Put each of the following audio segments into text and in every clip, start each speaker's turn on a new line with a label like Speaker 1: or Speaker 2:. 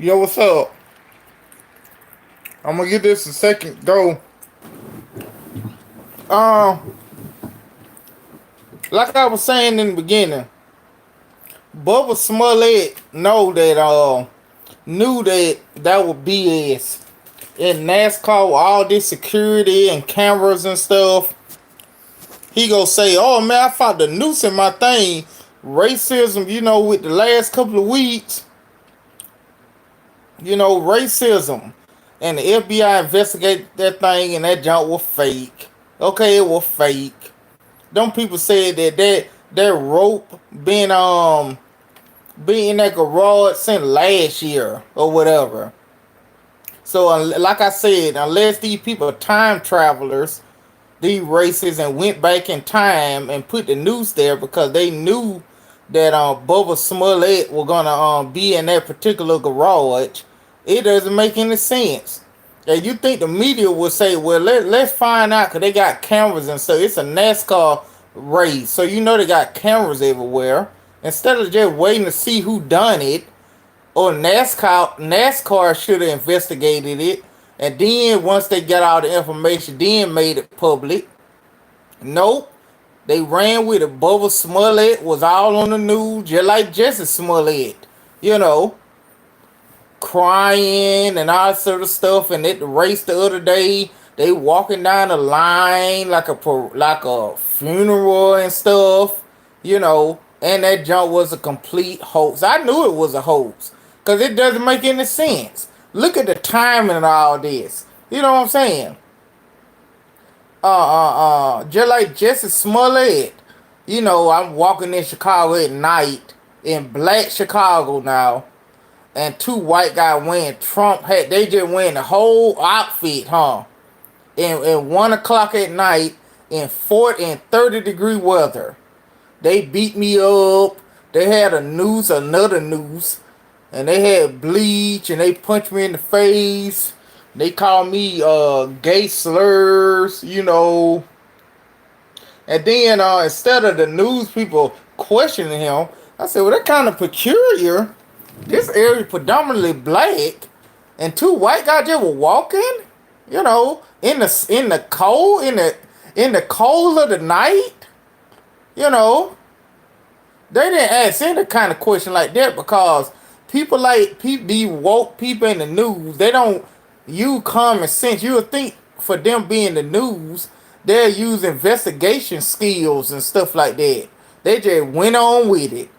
Speaker 1: Yo, what's up? I'm gonna give this a second go. Um, like I was saying in the beginning, Bubba Smollett knew that was BS. In NASCAR with all this security and cameras and stuff, he gonna say, "Oh man, I found the noose in my thing." Racism, with the last couple of weeks, racism, and the FBI investigated that thing, and that junk was fake. Okay, it was fake. Them people said that rope been in that garage since last year or whatever. So like I said, unless these people are time travelers, these racists, and went back in time and put the noose there because they knew that Bubba Smollett was gonna be in that particular garage, it doesn't make any sense. And you think the media will say, well, let's find out because they got cameras and stuff. It's a NASCAR race, so they got cameras everywhere. Instead of just waiting to see who done it, or NASCAR should have investigated it, and then once they got all the information, then made it public. Nope. They ran with it. Bubba Smollett was all on the news, just like Jesse Smollett. You know, crying and all sort of stuff. And at the race the other day, they walking down the line like a funeral and stuff. And that junk was a complete hoax. I knew it was a hoax because it doesn't make any sense. Look at the timing of all this. You know what I'm saying? Just like Jesse Smollett. I'm walking in Chicago at night, in black Chicago now, and two white guys wearing Trump hat. They just wearing the whole outfit, huh? And 1 o'clock at night in 30-degree weather. They beat me up. They had another noose, and they had bleach, and they punched me in the face. They called me gay slurs, And then instead of the news people questioning him, I said, well, that's kind of peculiar. This area predominantly black, and two white guys just were walking, in the cold, in the cold of the night. They didn't ask any kind of question like that because these woke people in the news, they don't use common sense. You would think for them being the news, they'll use investigation skills and stuff like that. They just went on with it,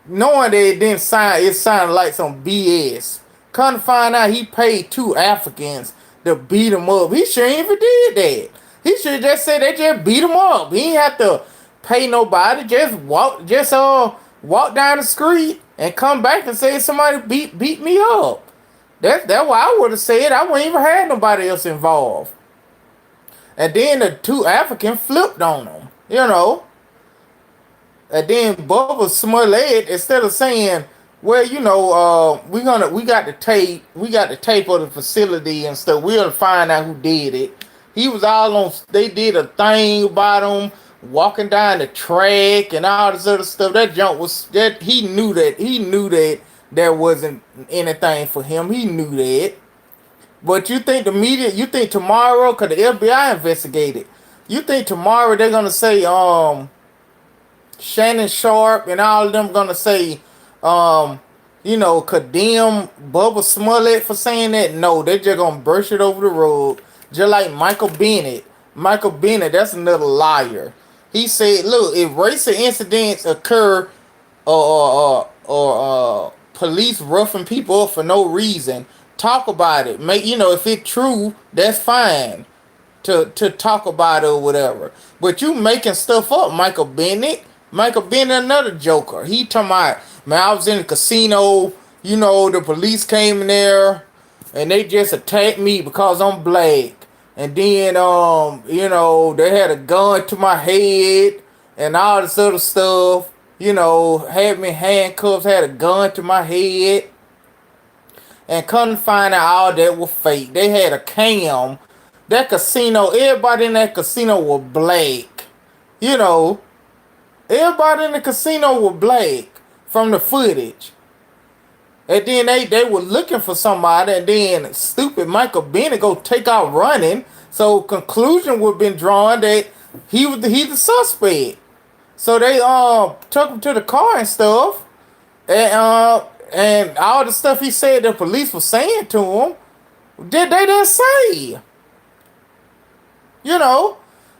Speaker 1: knowing that it sounded like some BS. Come to find out, he paid two Africans to beat him up. He shouldn't even did that. He should just said they just beat him up. He ain't have to pay nobody. Walk down the street and come back and say somebody beat me up. That's what I would have said. I wouldn't even have nobody else involved. And then the two Africans flipped on them. And then Bubba Smollett, instead of saying, well, we got the tape of the facility and stuff. We'll find out who did it. He was all on. They did a thing about him walking down the track and all this other stuff. That junk was that he knew that there wasn't anything for him. He knew that. But you think the media? You think tomorrow? Cause the FBI investigated. You think tomorrow they're gonna say Shannon Sharp and all of them gonna say condemn Bubba Smollett for saying that? No, they're just gonna brush it over the road. Just like Michael Bennett. Michael Bennett, that's another liar. He said, look, if racist incidents occur or police roughing people up for no reason, talk about it. If it's true, that's fine to talk about it or whatever. But you making stuff up, Michael Bennett. Michael Bennett, another joker. He talking about, man, I was in the casino, the police came in there and they just attacked me because I'm black. And then, they had a gun to my head and all this other stuff. Had me handcuffs, had a gun to my head. And couldn't find out all that was fake. They had a cam. That casino, everybody in that casino was black. Everybody in the casino was black from the footage. And then they were looking for somebody, and then stupid Michael Bennett go take out running. So conclusion would have been drawn that he's the suspect. So they took him to the car and stuff, and all the stuff he said the police were saying to him, they didn't say. You know,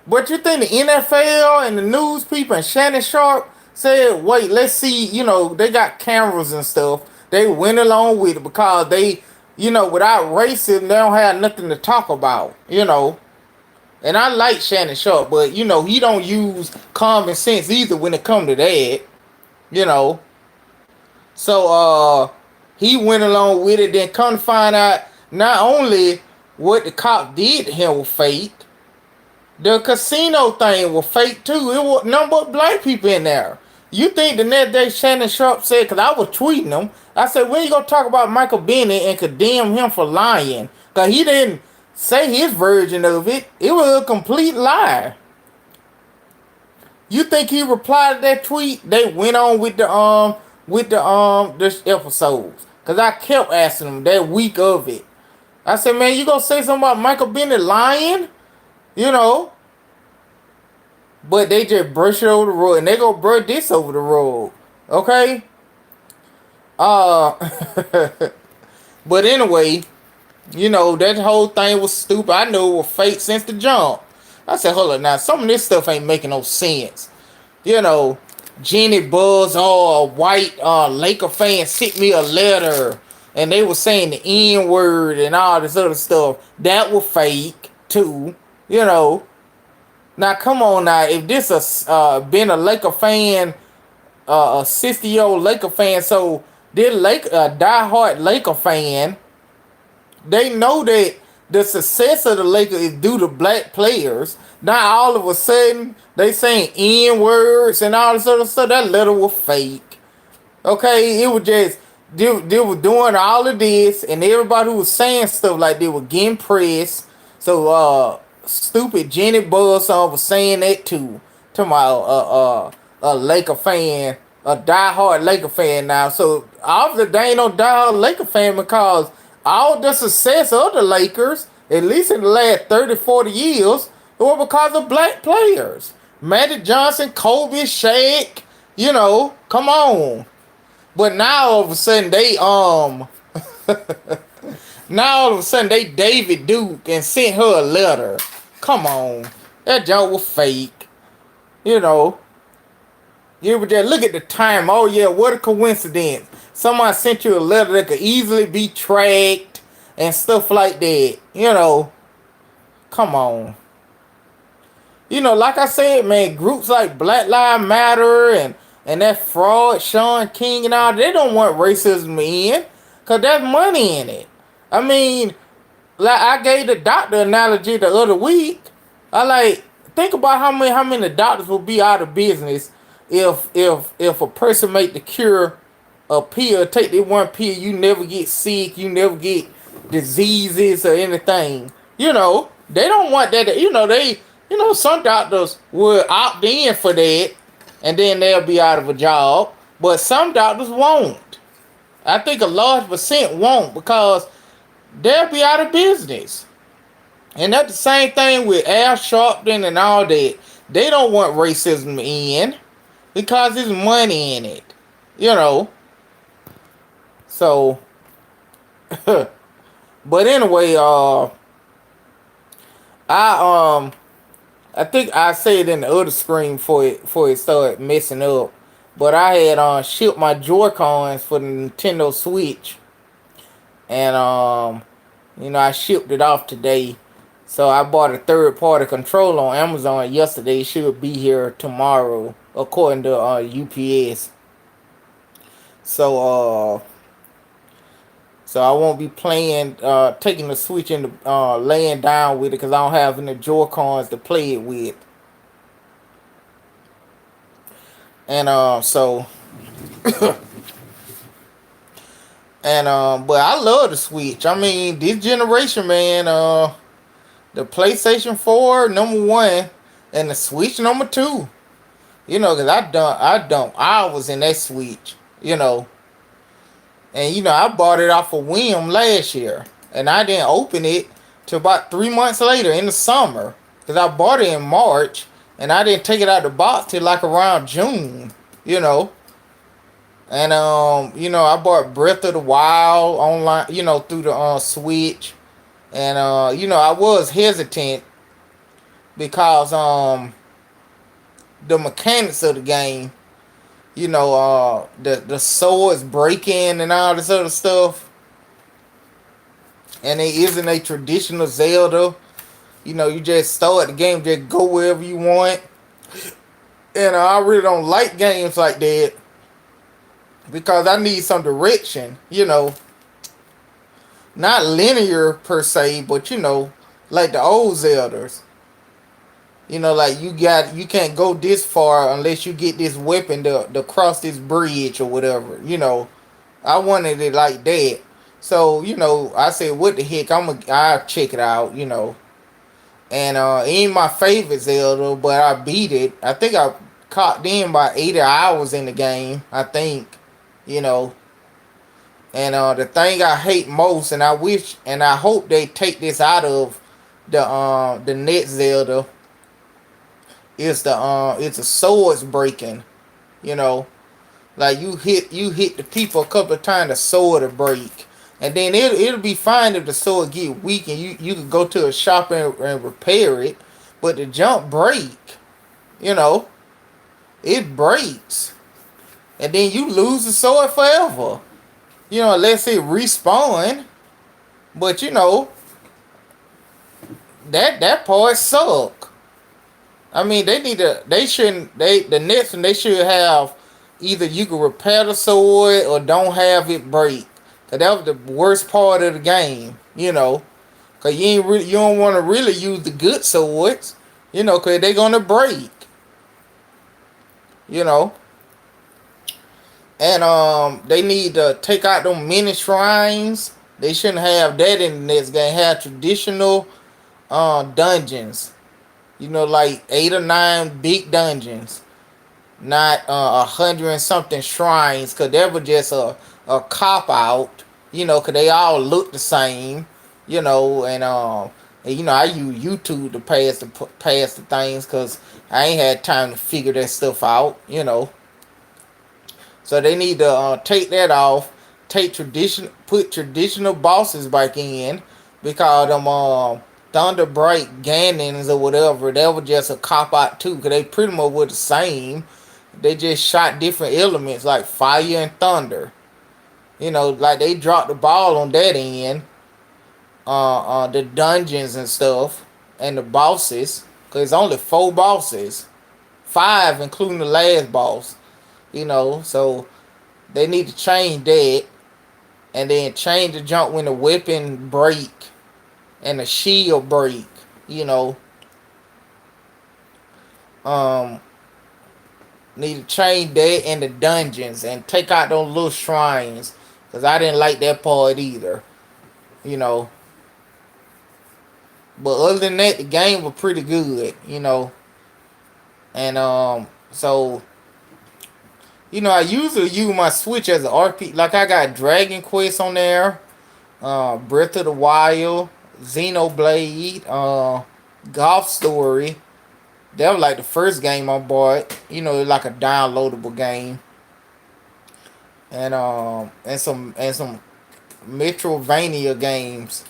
Speaker 1: but you think the NFL and the news people and Shannon Sharp said, wait, let's see, they got cameras and stuff. They went along with it because without racism, they don't have nothing to talk about. And I like Shannon Sharp, but, he don't use common sense either when it come to that, you know. So, he went along with it, then come to find out not only what the cop did to him was fake, the casino thing was fake too. It was nothing but black people in there. You think the next day Shannon Sharp said, because I was tweeting him, I said, when you going to talk about Michael Bennett and condemn him for lying? Because he didn't say his version of it. It was a complete lie. You think he replied to that tweet? They went on with the episodes. Because I kept asking him that week of it. I said, man, you going to say something about Michael Bennett lying? But they just brush it over the road, and they gonna brush this over the road, okay? But anyway, that whole thing was stupid. I knew it was fake since the jump. I said, hold on now, some of this stuff ain't making no sense. Jenny Buzz, a white Laker fan sent me a letter, and they were saying the N-word and all this other stuff. That was fake too. Now come on now, if this been a Laker fan, a 60-year-old Laker fan, so this diehard Laker fan, they know that the success of the Lakers is due to black players. Now all of a sudden they saying N-words and all this other stuff. That letter was fake. Okay, it was just they were doing all of this, and everybody who was saying stuff like they were getting pressed. So stupid Jenny Buzz was saying that too. To my a Laker fan, a diehard Laker fan now. So obviously they ain't no diehard Laker fan because all the success of the Lakers, at least in the last 30, 40 years, were because of black players. Magic Johnson, Kobe, Shaq, come on. But now all of a sudden they now all of a sudden they David Duke and sent her a letter. Come on. That joke was fake. You would just look at the time. Oh yeah, what a coincidence. Somebody sent you a letter that could easily be tracked and stuff like that. Come on. Like I said, man, groups like Black Lives Matter and that fraud, Sean King and all, they don't want racism in. Because there's money in it. I mean, like I gave the doctor analogy the other week. Think about how many doctors will be out of business if a person make the cure a pill, take that one pill, you never get sick, you never get diseases or anything. They don't want that. Some doctors will opt in for that, and then they'll be out of a job. But some doctors won't. I think a large percent won't because they'll be out of business. And that's the same thing with Al Sharpton and all that. They don't want racism in because there's money in it. So, but anyway, I think I said in the other screen before it started messing up. But I had shipped my Joy-Cons for the Nintendo Switch. And I shipped it off today. So I bought a third-party controller on Amazon yesterday. It should be here tomorrow, according to UPS. So I won't be playing, taking the Switch and laying down with it because I don't have any Joy-Cons to play it with. And but I love the Switch. I mean, this generation, man, the PlayStation 4 #1 and the Switch #2. Because I dumped hours in that Switch. And I bought it off of whim last year, and I didn't open it till about 3 months later in the summer, because I bought it in March, and I didn't take it out of the box till like around June. You know, and I bought Breath of the Wild online, through the Switch, and I was hesitant because the mechanics of the game, the swords breaking and all this other stuff, and it isn't a traditional Zelda. You just start the game, just go wherever you want, and I really don't like games like that because I need some direction. Not linear per se, but like the old Zeldas. Like you can't go this far unless you get this weapon to cross this bridge or whatever. I wanted it like that. So, I said, what the heck, I'll check it out, And it ain't my favorite Zelda, but I beat it. I think I caught in by 80 hours in the game, I think, you know. And the thing I hate most, and I wish and I hope they take this out of the next Zelda, is it's the swords breaking, you know. Like you hit the people a couple of times, the sword will break. And then it'll be fine if the sword get weak and you can go to a shop and repair it. But the jump break, you know, it breaks. And then you lose the sword forever. Unless it respawn. But that part suck. I mean, the next one they should have either you can repair the sword or don't have it break. Cause that was the worst part of the game, Cause you don't want to really use the good swords, cause they gonna break, you know. And they need to take out them mini shrines. They shouldn't have that in the next game. Have traditional dungeons, like 8 or 9 big dungeons, not 100 and something shrines, cause that was just a cop out, cause they all look the same, and I use YouTube to pass the things, cause I ain't had time to figure that stuff out. So they need to take that off, put traditional bosses back in, because them Thunderbright Ganons or whatever, that was just a cop out too, cause they pretty much were the same. They just shot different elements like fire and thunder. Like they dropped the ball on that end. The dungeons and stuff, and the bosses, cause it's only 4 bosses, 5 including the last boss. So they need to change that, and then change the jump when the weapon break and the shield break. Um, Need to change that and the dungeons and take out those little shrines, cause I didn't like that part either. You know. But other than that, the game was pretty good. And so I usually use my Switch as an RP. Like I got Dragon Quest on there, Breath of the Wild, Xenoblade, Golf Story. That was like the first game I bought. Like a downloadable game. And some Metrovania games.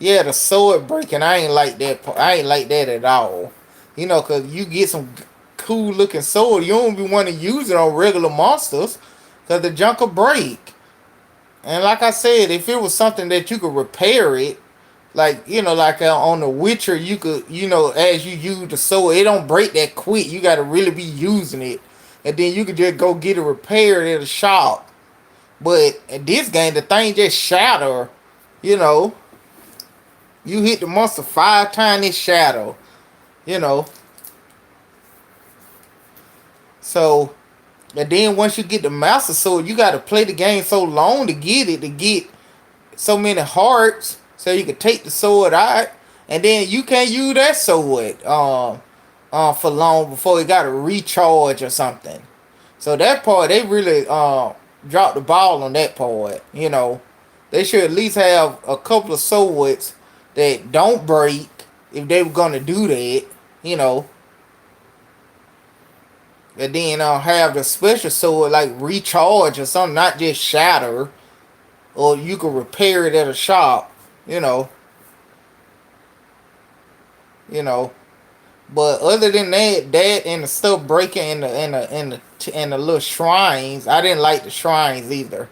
Speaker 1: Yeah, the sword breaking, I ain't like that. I ain't like that at all. Cause you get some cool looking sword, you don't be want to use it on regular monsters, cause the junk will break. And like I said, if it was something that you could repair it, like on The Witcher, you could, as you use the sword, it don't break that quick. You got to really be using it, and then you could just go get it repaired at a shop. But in this game, the thing just shatter. You know, you hit the monster 5 times, it shatter. You know. So, and then once you get the Master Sword, you got to play the game so long to get so many hearts, so you can take the sword out, and then you can't use that sword for long before it got to recharge or something. So that part, they really dropped the ball on that part. They should at least have a couple of swords that don't break if they were gonna do that. You know, and then have the special sword like recharge or something, not just shatter, or you can repair it at a shop. You know, you know. But other than that and the stuff breaking in the little shrines, I didn't like the shrines either.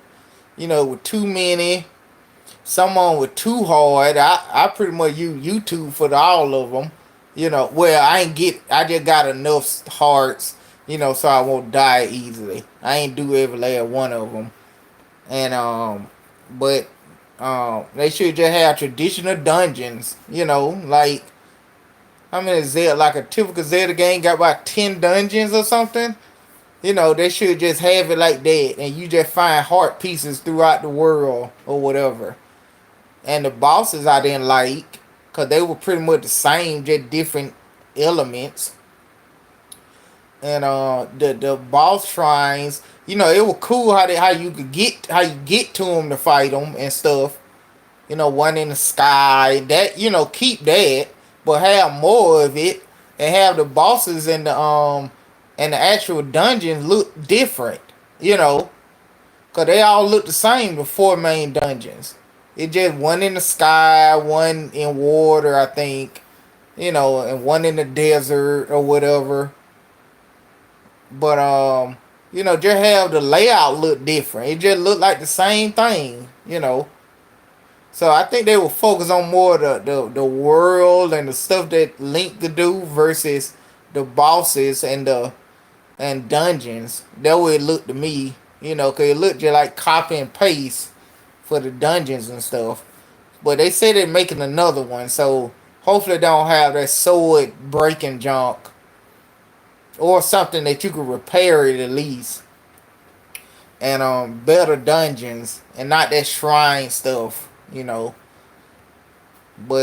Speaker 1: With too many, someone with too hard. I pretty much use YouTube for all of them. Well, I just got enough hearts, so I won't die easily. I ain't do every last one of them. And but they should just have traditional dungeons. Like how many Zelda, like a typical Zelda game got about 10 dungeons or something. They should just have it like that, and you just find heart pieces throughout the world or whatever. And the bosses I didn't like, because they were pretty much the same, just different elements. And the boss shrines, it was cool how you get to them to fight them and stuff. One in the sky. That keep that, but have more of it, and have the bosses and the actual dungeons look different. Cause they all look the same. The four main dungeons. It just one in the sky, one in water, I think. And one in the desert or whatever. But just have the layout look different. It just look like the same thing. So I think they will focus on more the world and the stuff that Link could do versus the bosses and dungeons. That way it looked to me, cause it looked just like copy and paste for the dungeons and stuff. But they say they're making another one, so hopefully they don't have that sword breaking junk or something that you could repair it at least. And better dungeons and not that shrine stuff. But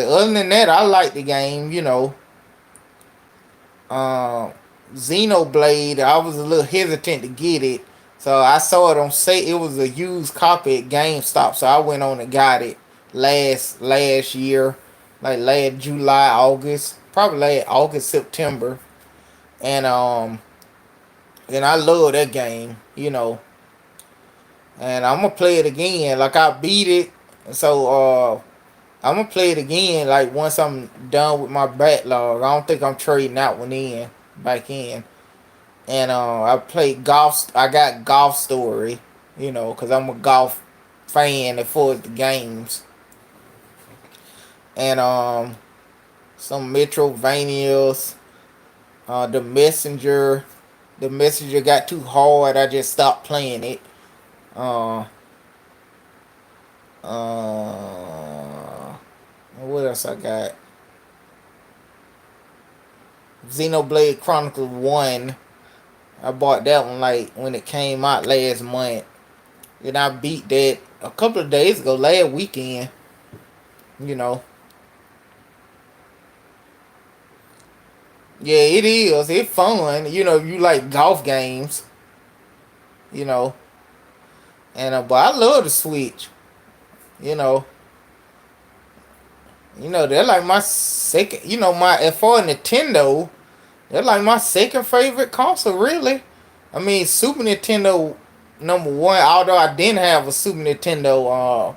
Speaker 1: other than that, I like the game. Xenoblade, I was a little hesitant to get it. So I saw it on sale. It was a used copy at GameStop, so I went on and got it last year, like last July, August, probably last August, September, and I love that game. And I'm gonna play it again. Like I beat it, so I'm gonna play it again. Like once I'm done with my backlog, I don't think I'm trading that one back in. And I played golf. I got Golf Story, because I'm a golf fan as far as the games. And some Metrovanias. The Messenger. The Messenger got too hard. I just stopped playing it. Uh, what else I got? Xenoblade Chronicles 1. I bought that one like when it came out last month. And I beat that a couple of days ago, last weekend. You know. Yeah, it is. It's fun. If you like golf games. You know. And but I love the Switch. You know. They're like my second. My as far as Nintendo, they're like my second favorite console. Really, I mean Super Nintendo number one. Although I didn't have a Super Nintendo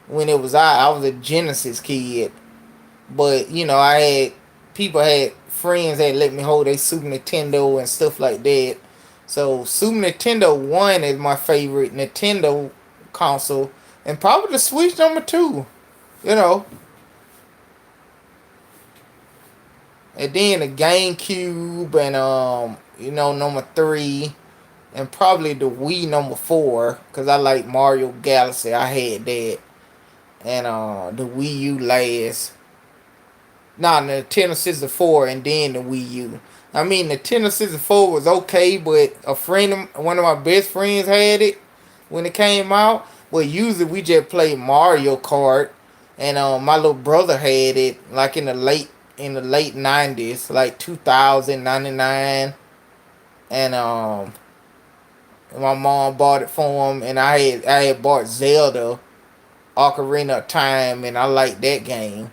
Speaker 1: when it was out, I was a Genesis kid. But I had friends that let me hold a Super Nintendo and stuff like that. So Super Nintendo 1 is my favorite Nintendo console, and probably the Switch number 2. You know. And then the GameCube and number 3, and probably the Wii number 4, cause I like Mario Galaxy. I had that, and the Wii U last. Nah, the Nintendo 64 and then the Wii U. I mean, the Nintendo 64 was okay, but one of my best friends had it when it came out. Well, usually we just play Mario Kart, and my little brother had it like in the late 90s, like 2000, 99, and My mom bought it for him, and I had bought Zelda Ocarina of Time, and I liked that game.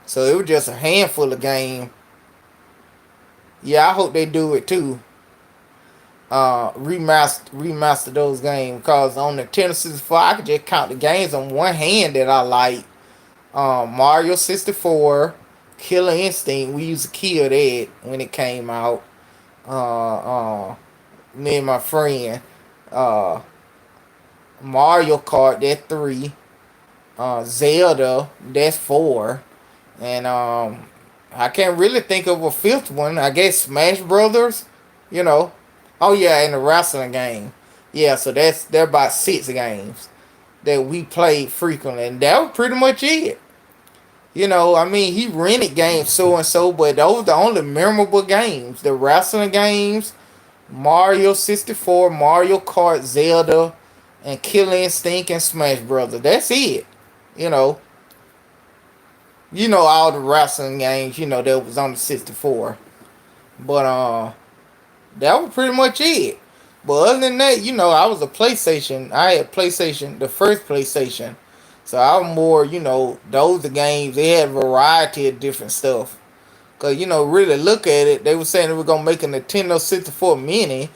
Speaker 1: So it was just a handful of game. Yeah, I hope they do it too. Remaster those games, because on the Nintendo 64 I could just count the games on one hand that I like. Mario 64, Killer Instinct. We used to kill that when it came out. Me and my friend. Uh, Mario Kart, that 3. Zelda, that's 4. And I can't really think of a fifth one. I guess Smash Brothers, you know. Oh yeah, and the wrestling game. Yeah, so they're about 6 games that we played frequently, and that was pretty much it. I mean, he rented games so and so, but those are the only memorable games. The wrestling games, Mario 64, Mario Kart, Zelda, and Killer Instinct and Smash Brothers. That's it. You know, all the wrestling games. That was on the 64. But that was pretty much it. But other than that, I was a PlayStation. I had PlayStation, the first PlayStation. So I was more, those the games. They had a variety of different stuff. Cause really look at it. They were saying they were gonna make a Nintendo 64 Mini.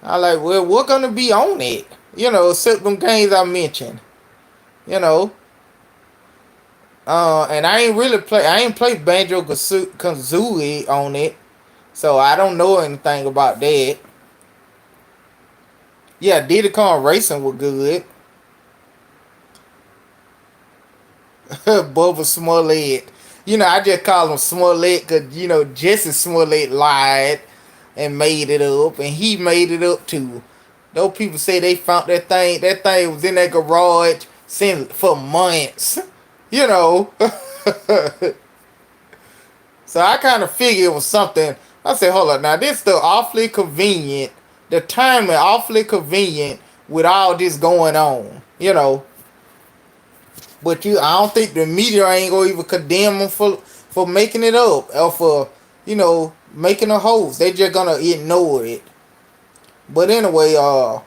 Speaker 1: I like, well, what's gonna be on it? Except them games I mentioned. You know, and I ain't really play. I ain't played Banjo Kazooie on it, so I don't know anything about that. Yeah, Diddy Kong Racing was good. Bubba Smollett. I just call him Smollett because Jesse Smollett lied and made it up, and he made it up too. Those people say they found that thing. That thing was in that garage since for months. You know. So I kind of figured it was something. I said, hold up, now this stuff awfully convenient. The timing awfully convenient with all this going on. But I don't think the media ain't gonna even condemn them for making it up or for making a hoax. They just gonna ignore it. But anyway, yeah,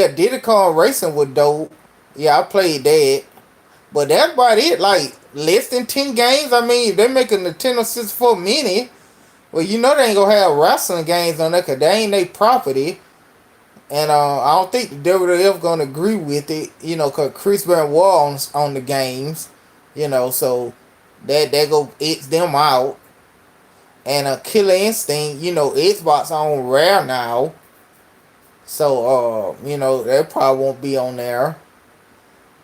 Speaker 1: Diddy Kong Racing was dope. Yeah, I played that. But that's about it. Like less than 10 games. I mean, if they make a Nintendo 64 Mini, well, they ain't gonna have wrestling games on there because they ain't their property. And I don't think the WWF gonna agree with it, cause Chris Benoit on the games, so that go X them out. And Killer Instinct, Xbox on Rare now, so that probably won't be on there.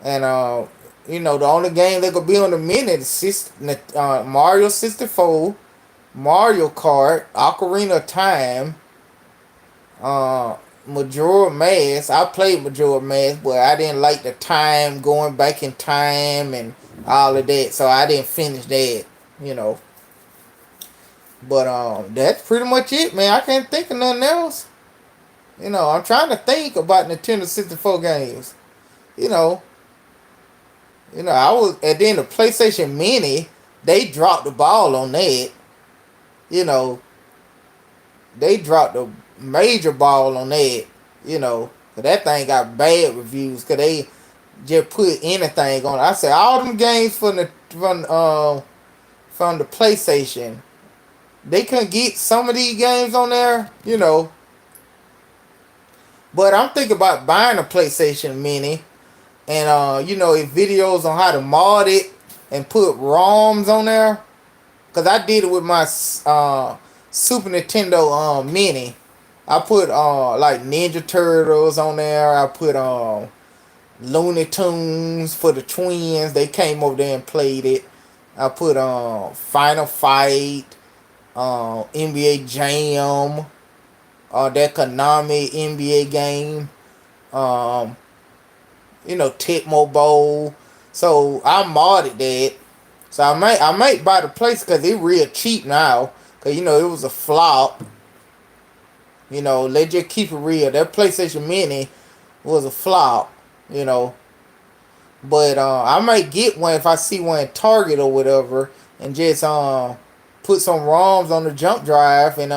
Speaker 1: And the only game that could be on the minute is Mario 64, Mario Kart, Ocarina of Time, Majora Mask. I played Majora Mask, but I didn't like the time going back in time and all of that, so I didn't finish that. You know, but that's pretty much it, man. I can't think of nothing else. I'm trying to think about Nintendo 64 games. You know, I was and then the PlayStation Mini. They dropped the ball on that. You know, they dropped a major ball on that. Cause that thing got bad reviews. Cause they just put anything on it. I said all them games from the PlayStation. They couldn't get some of these games on there. But I'm thinking about buying a PlayStation Mini. And if videos on how to mod it and put ROMs on there. Cause I did it with my Super Nintendo Mini. I put like Ninja Turtles on there. I put Looney Tunes for the twins. They came over there and played it. I put Final Fight, NBA Jam, that Konami NBA game. Tecmo Bowl. So I modded that. So I might buy the place because it's real cheap now. Cause it was a flop. Let's just keep it real. That PlayStation Mini was a flop. But I might get one if I see one at Target or whatever, and just put some ROMs on the jump drive and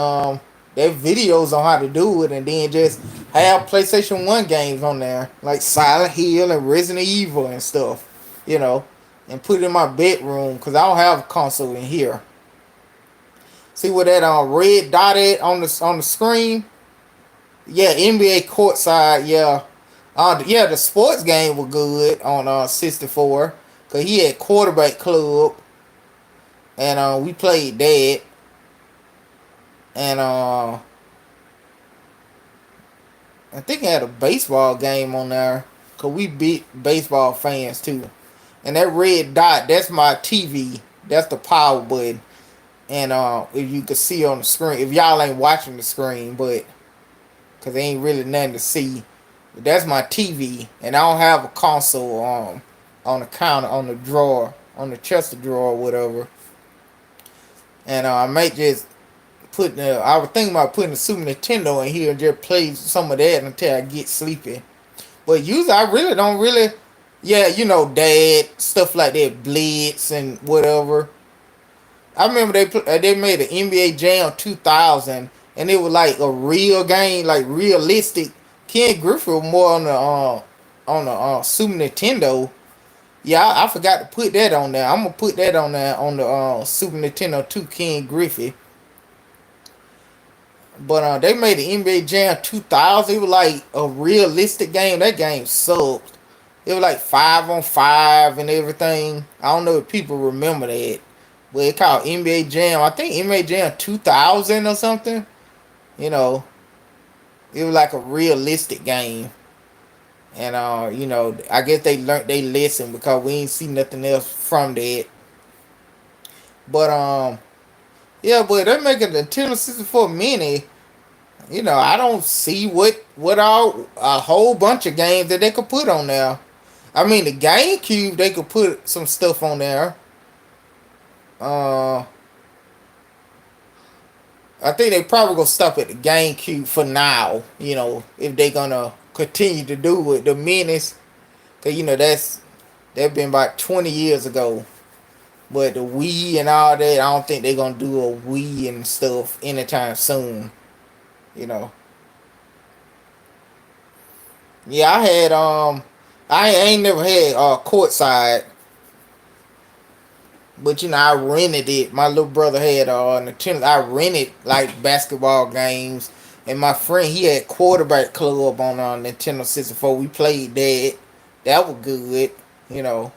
Speaker 1: They videos on how to do it, and then just have PlayStation 1 games on there, like Silent Hill and Resident Evil and stuff, you know, and put it in my bedroom because I don't have a console in here. See what that red dot at on the screen? Yeah, NBA courtside. Yeah, yeah, the sports game was good on 64 because he had quarterback club, and we played that, and I think I had a baseball game on there because we beat baseball fans too. And that red dot, that's my TV. That's the power button. And if you could see on the screen, if y'all ain't watching the screen, but because there ain't really nothing to see, but that's my TV. And I don't have a console on the counter, on the drawer, on the chest of drawer or whatever. And I might just I was thinking about putting the Super Nintendo in here and just play some of that until I get sleepy. But usually I really don't really, yeah, Dad, stuff like that, Blitz and whatever. I remember they made an NBA Jam 2000, and it was like a real game, like realistic. Ken Griffey was more on the Super Nintendo. Yeah, I forgot to put that on there. I'm gonna put that on there on the Super Nintendo 2, Ken Griffey. But they made the NBA Jam 2000. It was like a realistic game. That game sucked. It was like 5-on-5 and everything. I don't know if people remember that. But it called NBA Jam. I think NBA Jam 2000 or something. You know, it was like a realistic game. And, I guess they learned they lesson because we ain't see nothing else from that. But, yeah, but they're making the Nintendo 64 Mini. I don't see what all a whole bunch of games that they could put on there. I mean, the GameCube, they could put some stuff on there. Uh, I think they probably gonna stop at the GameCube for now. If they gonna continue to do it, the minis, cause that been about 20 years ago. But the Wii and all that, I don't think they gonna do a Wii and stuff anytime soon. You know. Yeah, I had I ain't never had courtside, but I rented it. My little brother had Nintendo. I rented like basketball games, and my friend he had quarterback club on Nintendo 64. We played that. That was good, you know,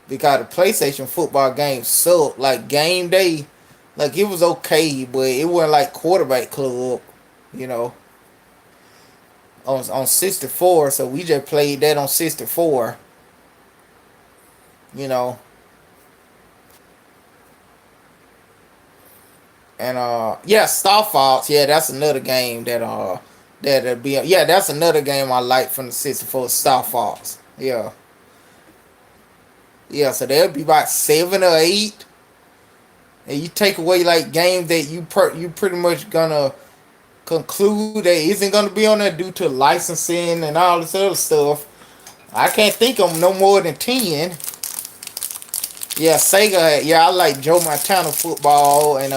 Speaker 1: because the PlayStation football games sucked. Like game day, like it was okay, but it wasn't like quarterback club, you know. On 64, so we just played that on 64, you know. And yeah, Star Fox, yeah, that's another game that'll be, yeah, that's another game I like from the 64, Star Fox. Yeah. Yeah, so there'll be about 7 or 8. And you take away like games that you pretty much gonna conclude that isn't gonna be on there due to licensing and all this other stuff. I can't think of no more than 10. Yeah, Sega. Yeah, I like Joe Montana football, and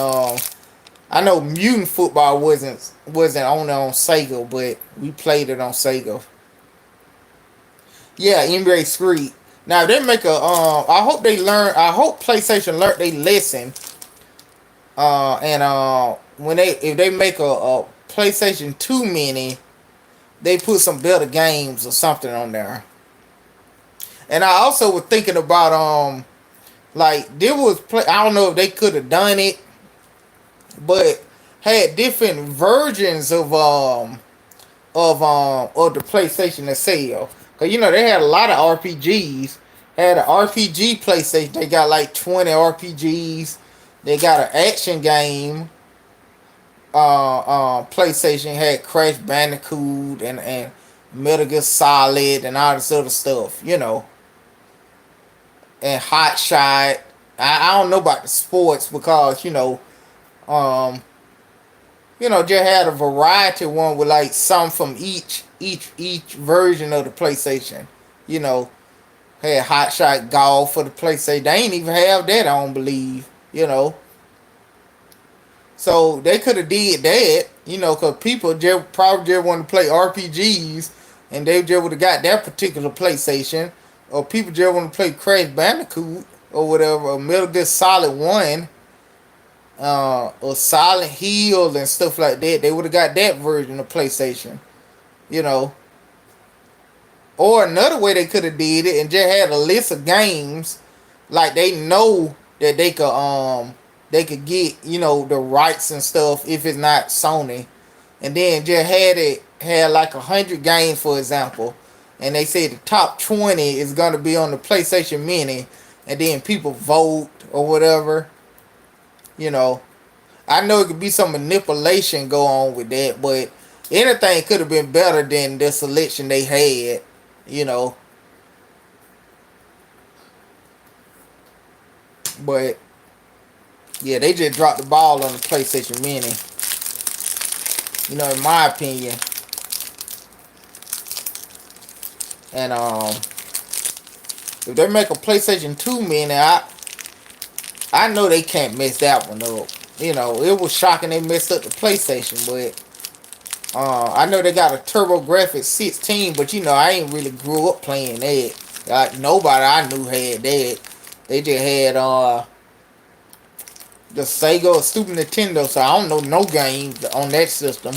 Speaker 1: I know Mutant football wasn't on Sega, but we played it on Sega. Yeah, NBA Street. Now they make a. I hope they learn. I hope PlayStation learned they lesson. And when if they make a PlayStation 2 mini, they put some better games or something on there. And I also was thinking about like there was I don't know if they could have done it, but had different versions of the PlayStation to sell. Cause they had a lot of RPGs. Had an RPG PlayStation. They got like 20 RPGs. They got an action game. PlayStation had Crash Bandicoot and Metal Gear Solid and all this other stuff. And Hot Shot. I don't know about the sports because um, just had a variety one with like some from each version of the PlayStation. You know, had Hot Shot Golf for the PlayStation. They ain't even have that, I don't believe. So they could have did that, because people just probably just want to play RPGs, and they just would have got that particular PlayStation, or people just want to play Crash Bandicoot or whatever, or Metal Gear Solid One, or Silent Hill and stuff like that. They would have got that version of PlayStation, you know. Or another way they could have did it and just had a list of games, like they know that they could get, the rights and stuff if it's not Sony, and then just had like 100 games, for example, and they say the top 20 is gonna be on the PlayStation Mini, and then people vote or whatever. You know, I know it could be some manipulation go on with that, but anything could have been better than the selection they had. You know, but yeah, they just dropped the ball on the PlayStation Mini. In my opinion, and if they make a PlayStation 2 Mini, I know they can't mess that one up. It was shocking they messed up the PlayStation, but I know they got a TurboGrafx 16, but I ain't really grew up playing that. Nobody I knew had that. They just had the Sega or Super Nintendo, so I don't know no games on that system.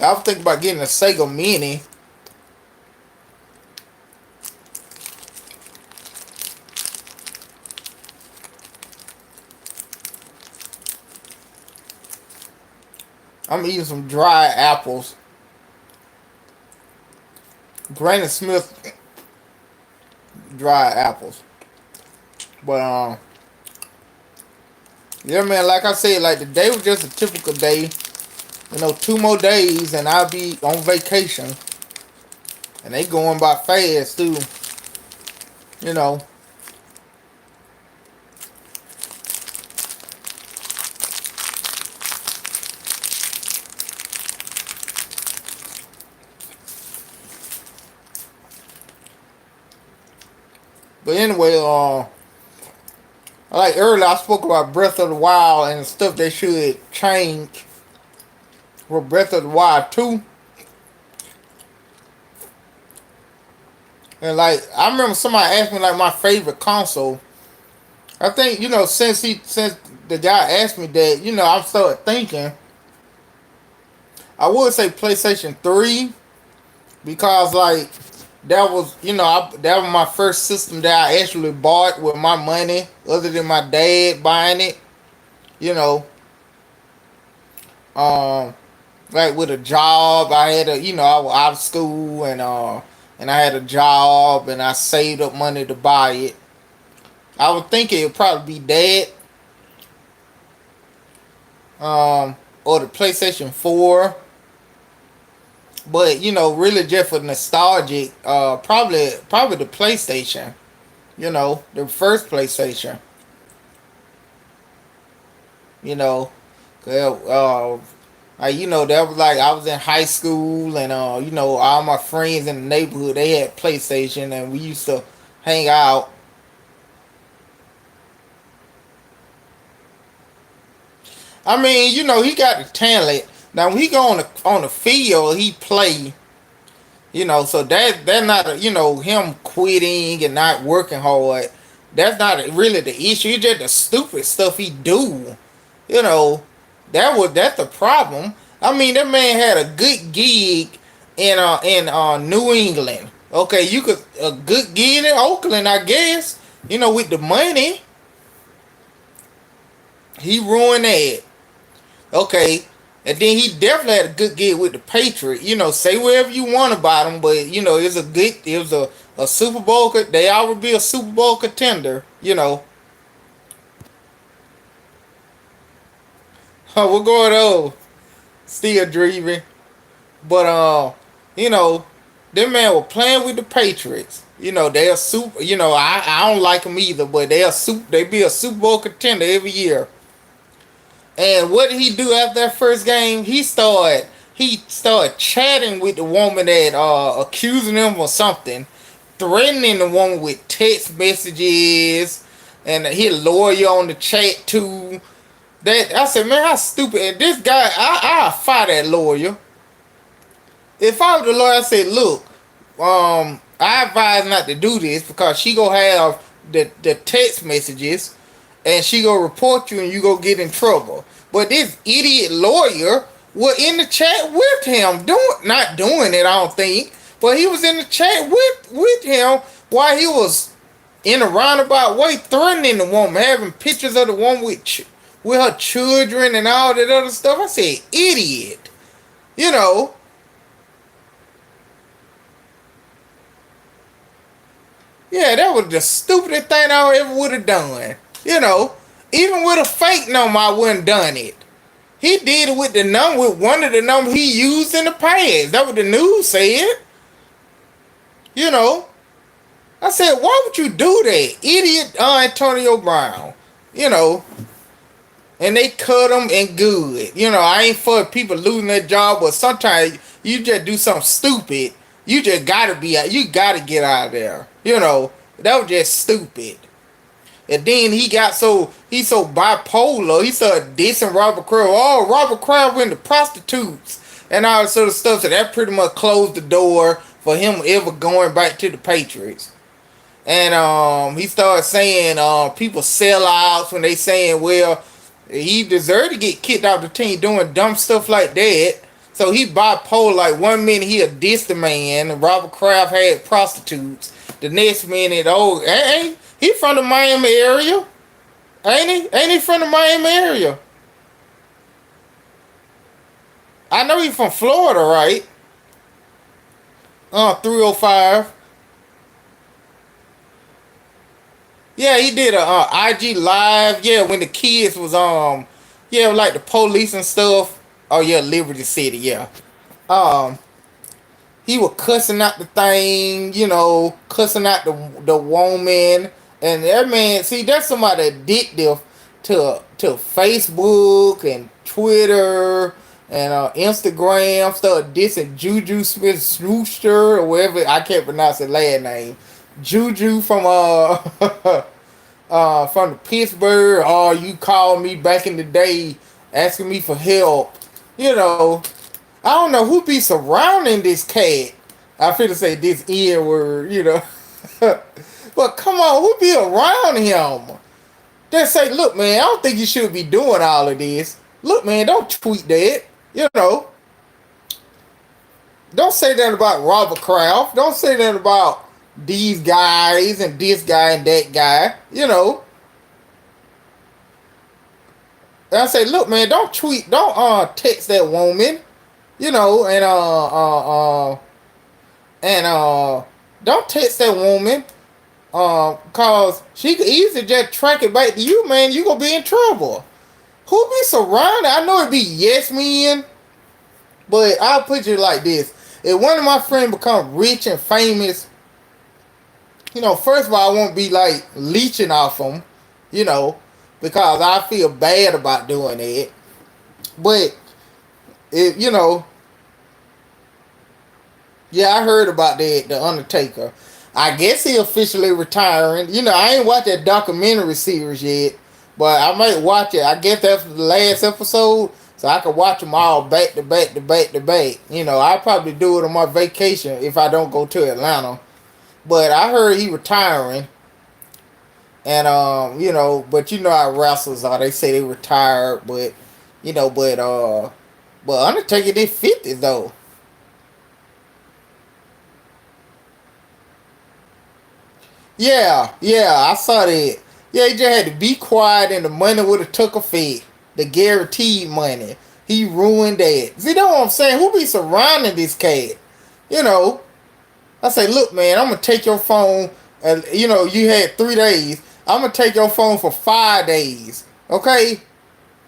Speaker 1: I was thinking about getting a Sega Mini. I'm eating some dry apples. Granny Smith dry apples. But yeah, man, like I said, like the day was just a typical day. 2 more days and I'll be on vacation. And they going by fast too. You know. But anyway, like earlier I spoke about Breath of the Wild and stuff they should change for Breath of the Wild 2. And like I remember somebody asked me like my favorite console. I think, since the guy asked me that, I started thinking I would say PlayStation 3, because like that was, that was my first system that I actually bought with my money, other than my dad buying it. You know, um, like with a job, I had I was out of school, and I had a job, and I saved up money to buy it. I would think it would probably be that, or the PlayStation 4. But really just for nostalgic, probably the PlayStation. The first PlayStation. You know, 'cause, that was like I was in high school, and all my friends in the neighborhood, they had PlayStation, and we used to hang out. I mean, he got the talent. Now when he go on the field, he play. So that's not him quitting and not working hard. That's not really the issue. It's just the stupid stuff he do. You know, that's the problem. I mean, that man had a good gig in New England. Okay, you could a good gig in Oakland, I guess. With the money, he ruined that. Okay. And then he definitely had a good gig with the Patriots. Say whatever you want about him, but it was a Super Bowl. They always be a Super Bowl contender. We're going on, still dreaming, but them man were playing with the Patriots. They're super. I don't like them either, but they be a Super Bowl contender every year. And what did he do after that first game? He started chatting with the woman that accusing him of something, threatening the woman with text messages, and he a lawyer on the chat too. That I said, man, how stupid. And this guy, I fire that lawyer. If I was the lawyer, I said, look, I advise not to do this because she gonna have the text messages, and she gonna report you, and you gonna get in trouble. But this idiot lawyer was in the chat with him, not doing it, I don't think, but he was in the chat with him while he was in a roundabout way threatening the woman, having pictures of the woman with her children and all that other stuff. I said, idiot. You know, yeah, that was the stupidest thing I ever would have done. You know, even with a fake number, I wouldn't done it. He did it with the number, with one of the numbers he used in the past. That what the news said. You know, I said, why would you do that, idiot Antonio Brown? You know, and they cut him and good. You know, I ain't for people losing their job, but sometimes you just do something stupid. You just gotta be out. You gotta get out of there. You know, that was just stupid. And then he's so bipolar. He started dissing Robert Kraft. Oh, Robert Kraft went to prostitutes and all that sort of stuff. So that pretty much closed the door for him ever going back to the Patriots. And he started saying people sell outs when they saying, well, he deserved to get kicked out of the team doing dumb stuff like that. So he bipolar. Like 1 minute he a diss the man, and Robert Kraft had prostitutes. The next minute, oh, ain't he from the Miami area? Ain't he? Ain't he from the Miami area? I know he's from Florida, right? 305. Yeah, he did a IG live. Yeah, when the kids was yeah, like the police and stuff. Oh yeah, Liberty City. Yeah. Um, he was cussing out the thing. You know, cussing out the woman. And that man, see, that's somebody addictive to Facebook and Twitter and Instagram. Started dissing Juju Smith Schuster or whatever. I can't pronounce his last name. Juju from from the Pittsburgh. Or you called me back in the day asking me for help. You know, I don't know who be surrounding this cat. I feel to say this N word. You know. But come on, who be around him? Just say, look, man, I don't think you should be doing all of this. Look, man, don't tweet that. You know. Don't say that about Robert Kraft. Don't say that about these guys and this guy and that guy. You know. And I say, look, man, don't tweet, don't text that woman. You know, and don't text that woman. Cause she could easily just track it back to you, man. You gonna be in trouble. Who be surrounded? I know it be yes men, but I'll put it like this: if one of my friends become rich and famous, you know, first of all, I won't be like leeching off them, you know, because I feel bad about doing it. But if you know, yeah, I heard about that, the Undertaker. I guess he officially retiring. You know, I ain't watched that documentary series yet, but I might watch it. I guess that's the last episode, so I can watch them all back to back to back to back. You know, I'll probably do it on my vacation if I don't go to Atlanta. But I heard he retiring, and you know, but you know how wrestlers are. They say they retired, but you know, but Undertaker did 50 though. Yeah, I saw that. Yeah, he just had to be quiet and the money would have took effect. The guaranteed money. He ruined that. See, that's what I'm saying? Who be surrounding this cat? You know, I say, look, man, I'm going to take your phone. And, you know, you had 3 days. I'm going to take your phone for 5 days. Okay?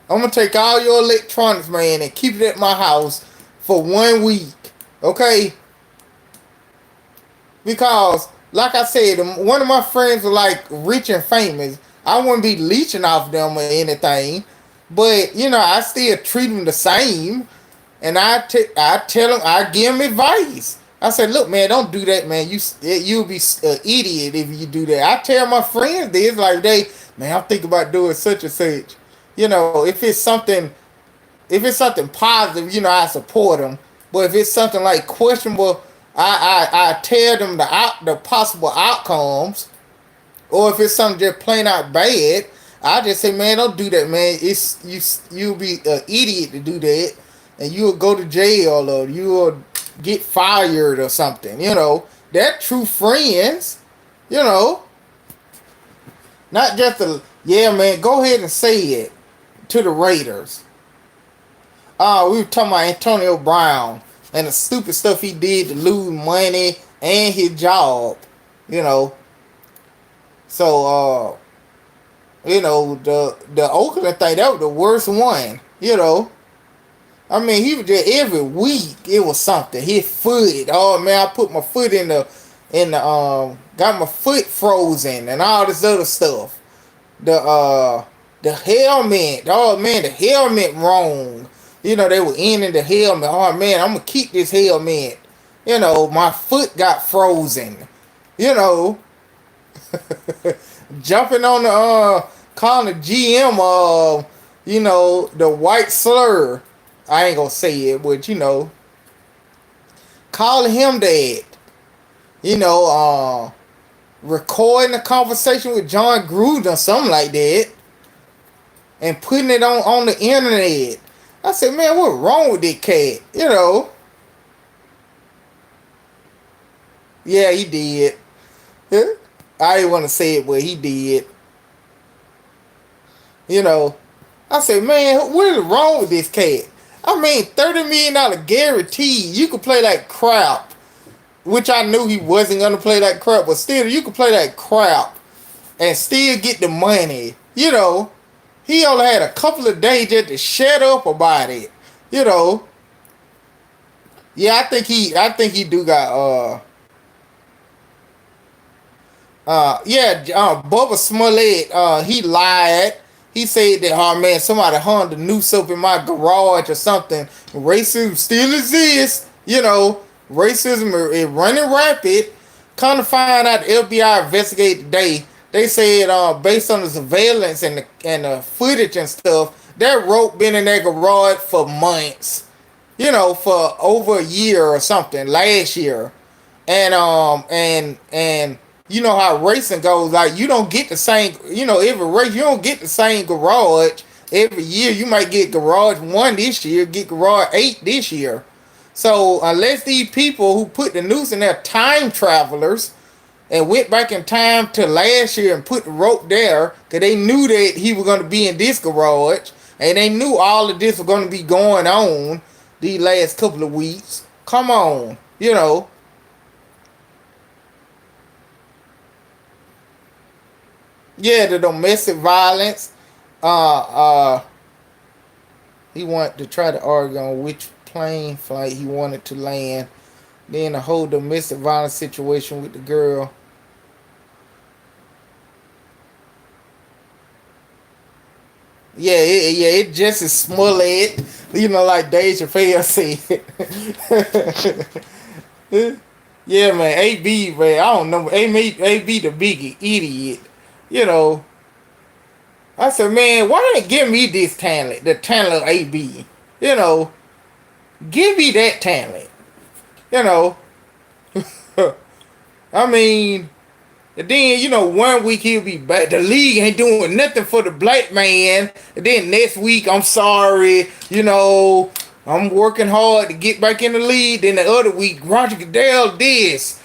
Speaker 1: I'm going to take all your electronics, man, and keep it at my house for 1 week. Okay? Because like I said, one of my friends was like rich and famous. I wouldn't be leeching off them or anything, but you know, I still treat them the same, and I tell them, I give them advice. I said, look, man, don't do that, man. You'll be an idiot if you do that. I tell my friends this, like man, I'm thinking about doing such and such. If it's something positive, I support them. But if it's something like questionable, I tell them the possible outcomes. Or if it's something just plain out bad, I just say, man, don't do that, man. You'll be an idiot to do that, and you'll go to jail or you'll get fired or something. They're true friends. You know, not just yeah, man. Go ahead and say it to the Raiders. We were talking about Antonio Brown and the stupid stuff he did to lose money and his job. You know, so the Oakland thing, that was the worst one. I mean, he was just every week it was something. His foot, oh man, I put my foot got my foot frozen and all this other stuff. The helmet, oh man, the helmet wrong. They were ending the helmet. Oh man, I'm gonna keep this helmet. My foot got frozen. Jumping on calling the GM the white slur. I ain't gonna say it, but calling him that. Recording a conversation with John Gruden or something like that and putting it on the internet. I said, man, what's wrong with this cat? Yeah, he did. I didn't want to say it, but he did. I said, man, what is wrong with this cat? I mean, $30 million guarantee. You could play like crap, which I knew he wasn't going to play like crap, but still, you could play like crap and still get the money. He only had a couple of days just to shut up about it. Yeah, I think he do got Bubba Smollett, he lied. He said that, oh man, somebody hung the noose up in my garage or something. Racism still exists. Racism is running rapid. Come to find out, the FBI investigated today. They said, based on the surveillance and the footage and stuff, that rope been in that garage for months. For over a year or something last year, and you know how racing goes. Like, you don't get the same. Every race you don't get the same garage every year. You might get garage 1 this year, get garage 8 this year. So unless these people who put the noose in there time travelers and went back in time to last year and put the rope there because they knew that he was going to be in this garage and they knew all of this was going to be going on these last couple of weeks. Come on, Yeah, the domestic violence. He wanted to try to argue on which plane flight he wanted to land. Then the whole domestic violence situation with the girl. It just as Smollett, like Dave Chappelle said. Yeah, man, AB, man, I don't know. AB the big idiot. I said, man, why didn't give me this talent, the talent of AB? Give me that talent. I mean, and then, 1 week he'll be back. The league ain't doing nothing for the black man. And then next week, I'm sorry, I'm working hard to get back in the league. Then the other week, Roger Goodell this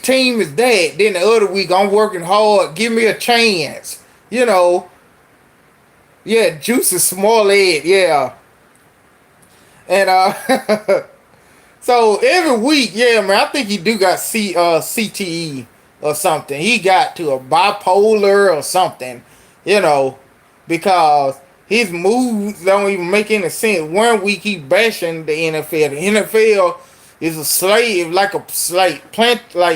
Speaker 1: team is that. Then the other week, I'm working hard. Give me a chance. Yeah, Juice is Smollett, yeah. And so every week, yeah, man, I think he do got CTE or something. He got to a bipolar or something, because his moves don't even make any sense. 1 week he bashing the NFL. The NFL is a slave, like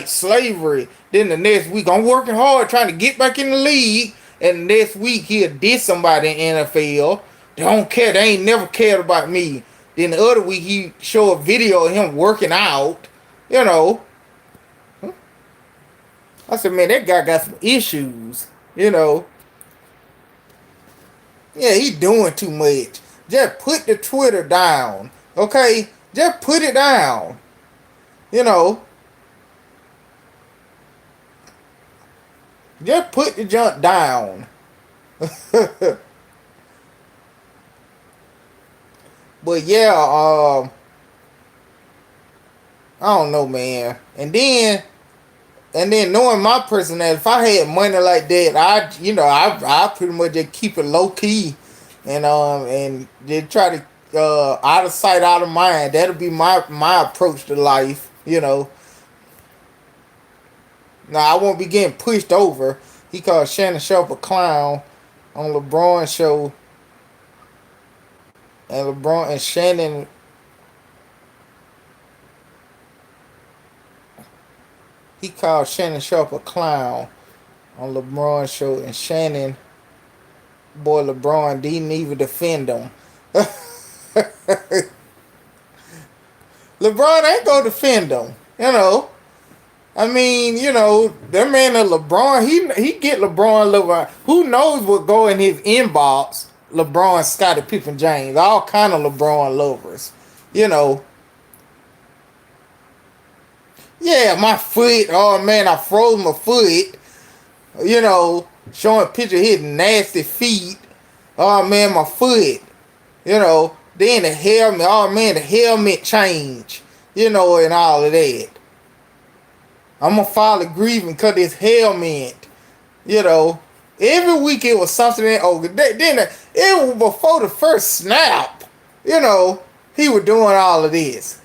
Speaker 1: slavery. Then the next week, I'm working hard trying to get back in the league. And next week he'll diss somebody in the NFL. They don't care. They ain't never cared about me. Then the other week he show a video of him working out. You know, I said, man, that guy got some issues. You know, yeah, he doing too much. Just put the Twitter down, okay? Just put it down. You know, just put the junk down. But yeah, I don't know, man. And then knowing my personality, if I had money like that, I pretty much just keep it low key, and just try to out of sight, out of mind. That'll be my approach to life. Now I won't be getting pushed over. He called Shannon Sharp a clown on LeBron show, and LeBron and Shannon. He called Shannon Sharp a clown on LeBron show, and Shannon, boy, LeBron didn't even defend him. LeBron ain't gonna defend him. I mean, that man of LeBron, he get LeBron love. Who knows what go in his inbox? LeBron, Scottie Pippen, James, all kind of LeBron lovers. You know. Yeah, my foot. Oh man, I froze my foot. Showing picture of his nasty feet. Oh man, my foot. Then the helmet. Oh man, the helmet change. And all of that. I'm gonna file a grievance because this helmet. Every week it was something that. Oh, then it was before the first snap. He was doing all of this.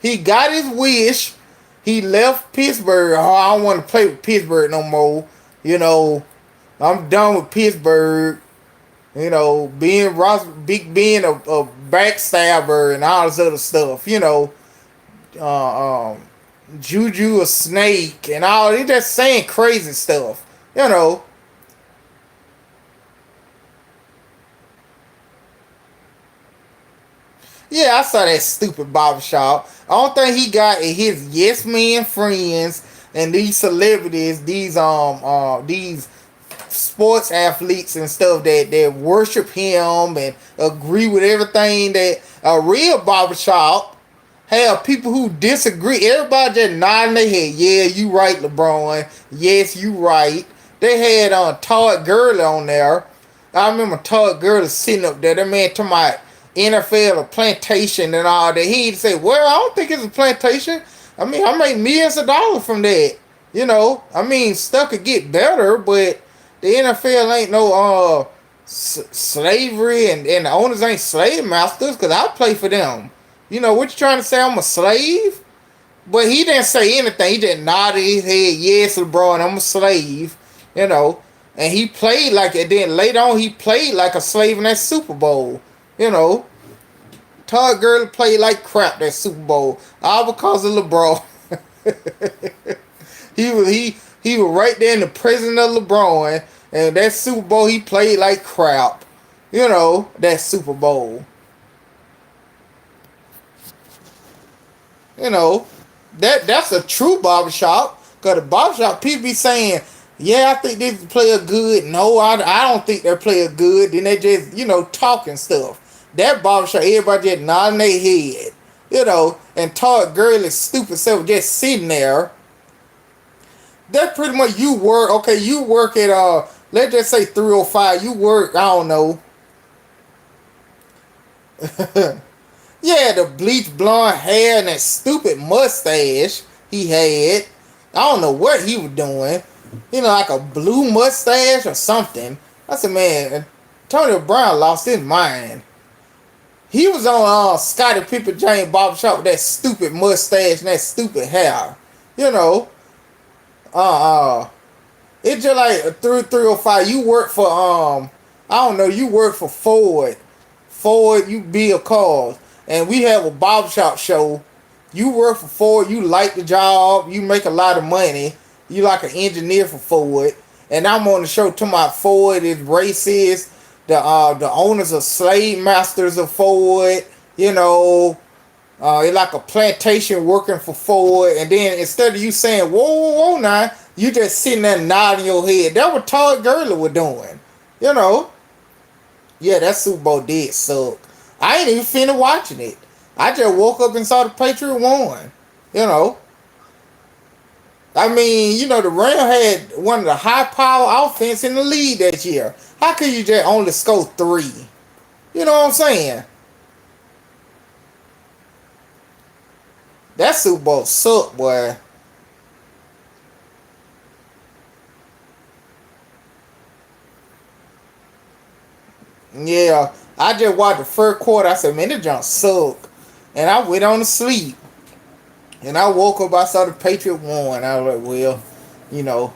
Speaker 1: He got his wish. He left Pittsburgh. Oh, I don't want to play with Pittsburgh no more. I'm done with Pittsburgh. Being being a backstabber and all this other stuff. Juju a snake and all. He just saying crazy stuff. Yeah, I saw that stupid barbershop. All thing he got is his yes man friends and these celebrities, these sports athletes and stuff that worship him and agree with everything. That a real barbershop have people who disagree. Everybody just nodding their head. Yeah, you right, LeBron. Yes, you right. They had Todd Gurley on there. I remember Todd Gurley sitting up there. That man talking about NFL, a plantation and all that. He'd say, well, I don't think it's a plantation. I mean, I make millions of dollars from that. I mean, stuff could get better, but the NFL ain't no slavery, and the owners ain't slave masters, because I play for them. What you trying to say? I'm a slave? But he didn't say anything. He just nodded his head. Yes, LeBron, I'm a slave. And he played like it. Then later on, he played like a slave in that Super Bowl. Todd Gurley played like crap that Super Bowl, all because of LeBron. he was right there in the presence of LeBron, and that Super Bowl he played like crap. That Super Bowl. That's a true barbershop. Cause the barbershop people be saying, yeah, I think this player good. No, I don't think that player good. Then they just, talking stuff. That barbershop, everybody just nodding their head. And Todd Gurley's stupid self just sitting there. That's pretty much you work. Okay, you work at, let's just say 305. You work, I don't know. Yeah, the bleach blonde hair and that stupid mustache he had. I don't know what he was doing. Like a blue mustache or something. I said, man, Antonio Brown lost his mind. He was on Scottie Pippen James barbershop with that stupid mustache and that stupid hair. It's just like 305. You work for I don't know, you work for Ford. You build cars. And we have a barbershop show. You work for Ford, you like the job, you make a lot of money. You like an engineer for Ford. And I'm on the show talking about Ford is racist. The owners are slave masters of Ford. It's like a plantation working for Ford, and then instead of you saying whoa, whoa, whoa, now you just sitting there nodding your head. That what Todd Gurley was doing, you know. Yeah, that Super Bowl did suck. I ain't even finna watching it. I just woke up and saw the Patriot won. You know, I mean, the Rams had one of the high power offense in the league that year. How could you just only score three? You know what I'm saying? That Super Bowl sucked, boy. Yeah, I just watched the first quarter. I said, man, this junk suck. And I went on to sleep. And I woke up, I saw the Patriot won. I was like, well, you know.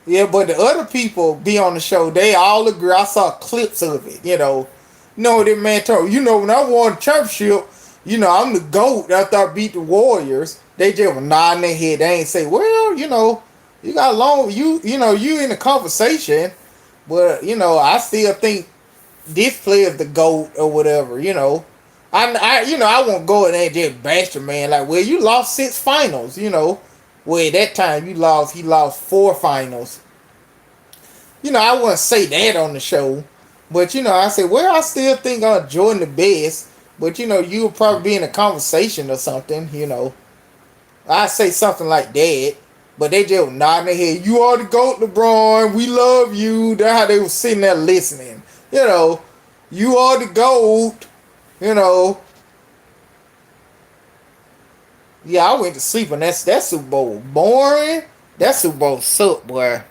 Speaker 1: Yeah, but the other people be on the show, they all agree. I saw clips of it, you know. No, that man told when I won the championship, I'm the GOAT after I beat the Warriors. They just were nodding their head. They ain't say, well, you got long, you in the conversation, but, I still think this player's the GOAT or whatever, I won't go in there and just bash the man like, well, you lost 6 finals. Well, at that time he lost 4 finals. I wouldn't say that on the show, but I said, well, I still think Jordan the best, but you'll probably be in a conversation or something. I say something like that, but they just nodding their head. You are the GOAT, LeBron. We love you. That's how they were sitting there listening. You know, you are the GOAT. You know. Yeah, I went to sleep and that Super Bowl boring. That Super Bowl sucked, boy.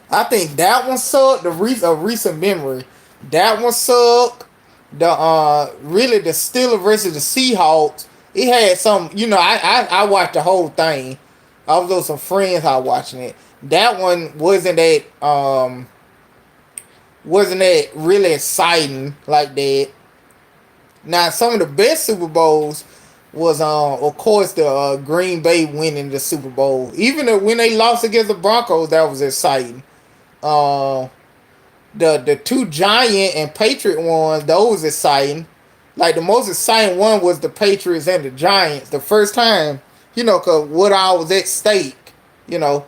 Speaker 1: I think that one sucked. A recent memory. That one sucked. The really the Steelers versus the Seahawks. It had some. I watched the whole thing. I was with some friends I watching it. That one wasn't that really exciting like that. Now some of the best Super Bowls was of course the Green Bay winning the Super Bowl. Even when they lost against the Broncos, that was exciting. Uh, the two Giant and Patriot ones, those exciting. Like the most exciting one was the Patriots and the Giants. The first time, cause what all was at stake, you know,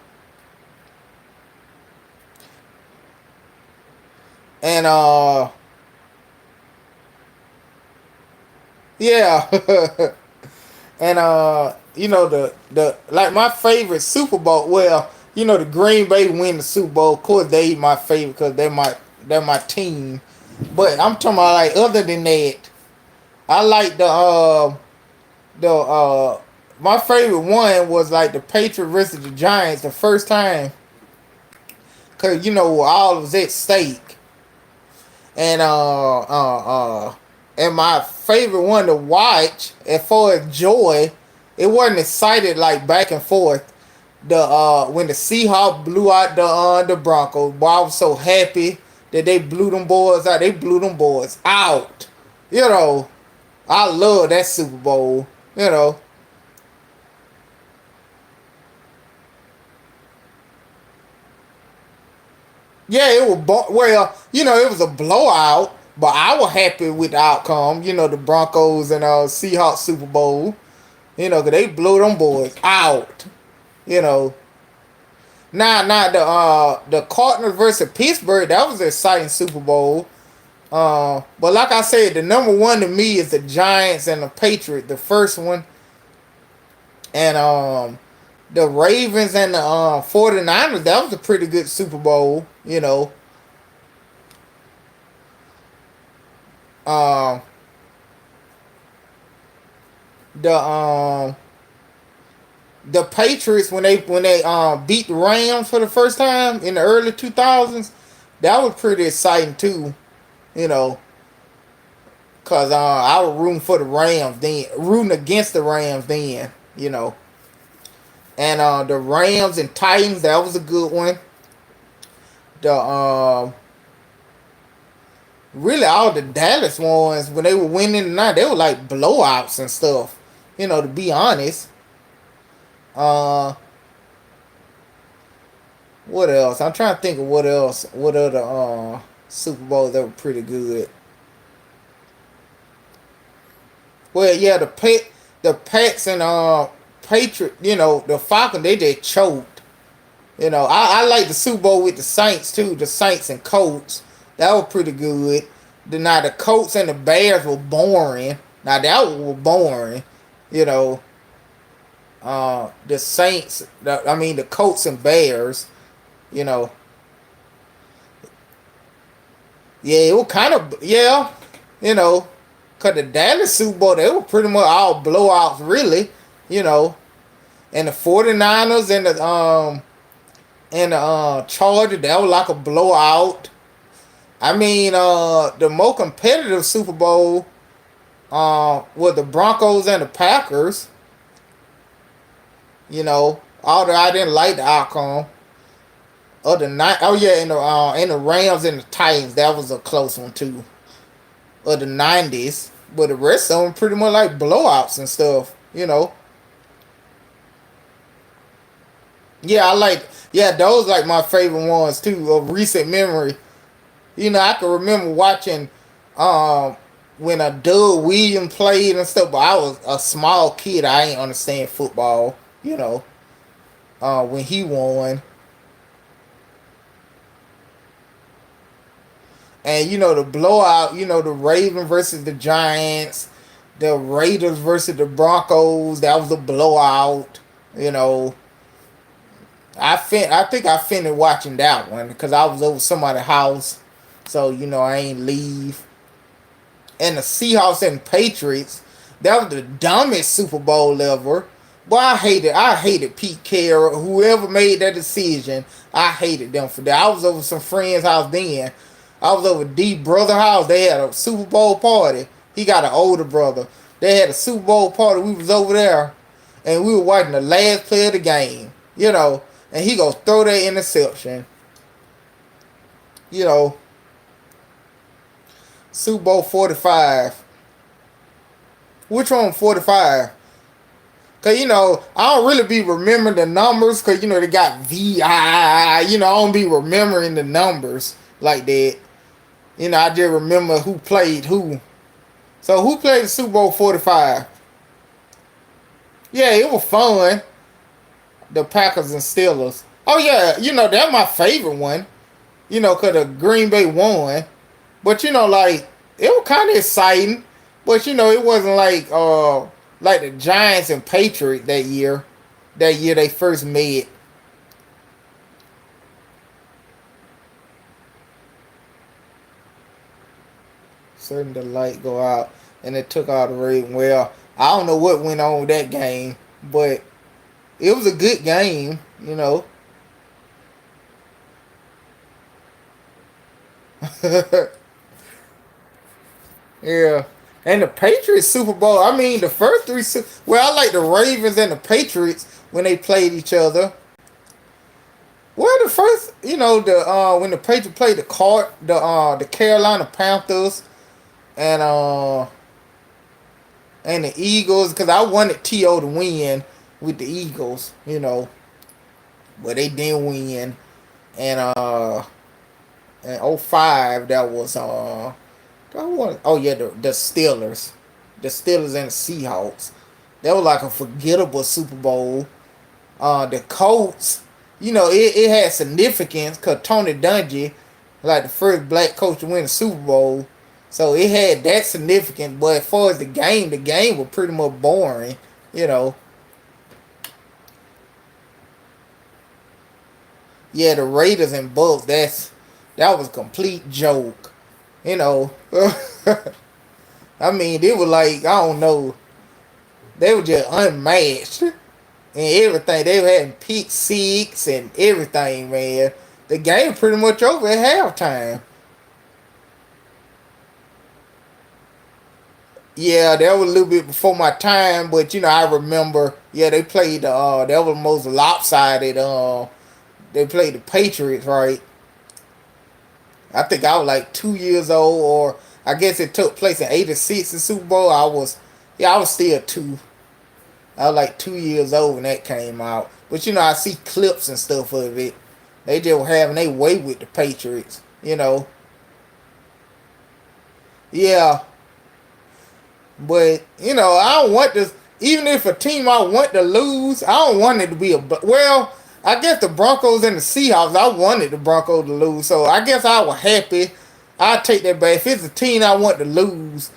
Speaker 1: and yeah, and the like my favorite Super Bowl. Well, the Green Bay win the Super Bowl. Of course, they my favorite because they're my team. But I'm talking about like other than that, I like the my favorite one was like the Patriots versus the Giants the first time, cause all was at stake, and and my favorite one to watch as far as joy, it wasn't excited like back and forth. The when the Seahawks blew out the Broncos, boy, I was so happy that they blew them boys out. They blew them boys out. You know, I love that Super Bowl. You know, yeah, it was well, it was a blowout, but I was happy with the outcome. The Broncos and Seahawks Super Bowl. Cause they blew them boys out. You know, now the Cardinals versus Pittsburgh, that was an exciting Super Bowl. But like I said, the number one to me is the Giants and the Patriots. The first one, and the Ravens and the 49ers. That was a pretty good Super Bowl. Um, the the Patriots when they beat the Rams for the first time in the early 2000s. That was pretty exciting too. You know, cause I was rooting for the Rams then, rooting against the Rams then. And the Rams and Titans, that was a good one. The really all the Dallas ones when they were winning tonight, they were like blowouts and stuff. To be honest. Uh, what else? I'm trying to think of what else. What other? Super Bowls that were pretty good. Well, yeah, the Pats and Patriot, the Falcons, they just choked. I like the Super Bowl with the Saints too. The Saints and Colts, that was pretty good. Now the Colts and the Bears were boring. Now that was boring. You know, the Saints. I mean the Colts and Bears. You know, yeah, it was kind of yeah. You know, cause the Dallas Super Bowl they were pretty much all blowouts really. You know, and the 49ers and the Chargers that was like a blowout. I mean, the more competitive Super Bowl with the Broncos and the Packers. Although I didn't like the outcome of the night. Oh yeah, and the Rams and the Titans, that was a close one too. Of the '90s, but the rest of them pretty much like blowouts and stuff. Yeah, I like. Yeah, those like my favorite ones too of recent memory. I can remember watching when a Doug Williams played and stuff, but I was a small kid. I ain't understand football. When he won, and the blowout. The Ravens versus the Giants, the Raiders versus the Broncos. That was a blowout. You know, I think I finished watching that one because I was over somebody's house, so I ain't leave. And the Seahawks and Patriots, that was the dumbest Super Bowl ever. Boy, I hated Pete Carroll, whoever made that decision. I hated them for that. I was over some friend's house then. I was over D brother house. They had a Super Bowl party. He got an older brother. They had a Super Bowl party. We was over there, and we were watching the last play of the game. And he goes throw that interception. You know, Super Bowl 45. Which one 45? Cause I don't really be remembering the numbers. Cause they got VI. I don't be remembering the numbers like that. I just remember who played who. So who played the Super Bowl 45? Yeah, it was fun. The Packers and Steelers. Oh yeah, that's my favorite one. Cause the Green Bay won. But like it was kind of exciting. But it wasn't like the Giants and Patriots that year. That year they first met. Certain the light go out and it took out the rating. Well, I don't know what went on with that game, but it was a good game. Yeah. And the Patriots Super Bowl, I mean, the first three. Well, I like the Ravens and the Patriots when they played each other. Well, the first, the when the Patriots played the Carolina Panthers and the Eagles, because I wanted To to win with the Eagles, but they didn't win. And in '05 that was oh yeah, the Steelers. The Steelers and the Seahawks. That was like a forgettable Super Bowl. The Colts, it had significance because Tony Dungy, like the first black coach to win the Super Bowl. So it had that significance. But as far as the game was pretty much boring. You know. Yeah, the Raiders and Bucks, that was a complete joke. You know. I mean, they were like, I don't know. They were just unmatched. And everything. They were having pick six and everything, man. The game pretty much over at halftime. Yeah, that was a little bit before my time, but I remember. Yeah, they played that was the most lopsided. They played the Patriots, right? I think I was like 2 years old, or I guess it took place in '86. The Super Bowl. I was still two. I was like 2 years old when that came out. But I see clips and stuff of it. They just were having their way with the Patriots. Yeah, but I don't want this. Even if a team I want to lose, I don't want it to be a. Well, I guess the Broncos and the Seahawks. I wanted the Broncos to lose, so I guess I was happy. I take that back. If it's a team I want to lose,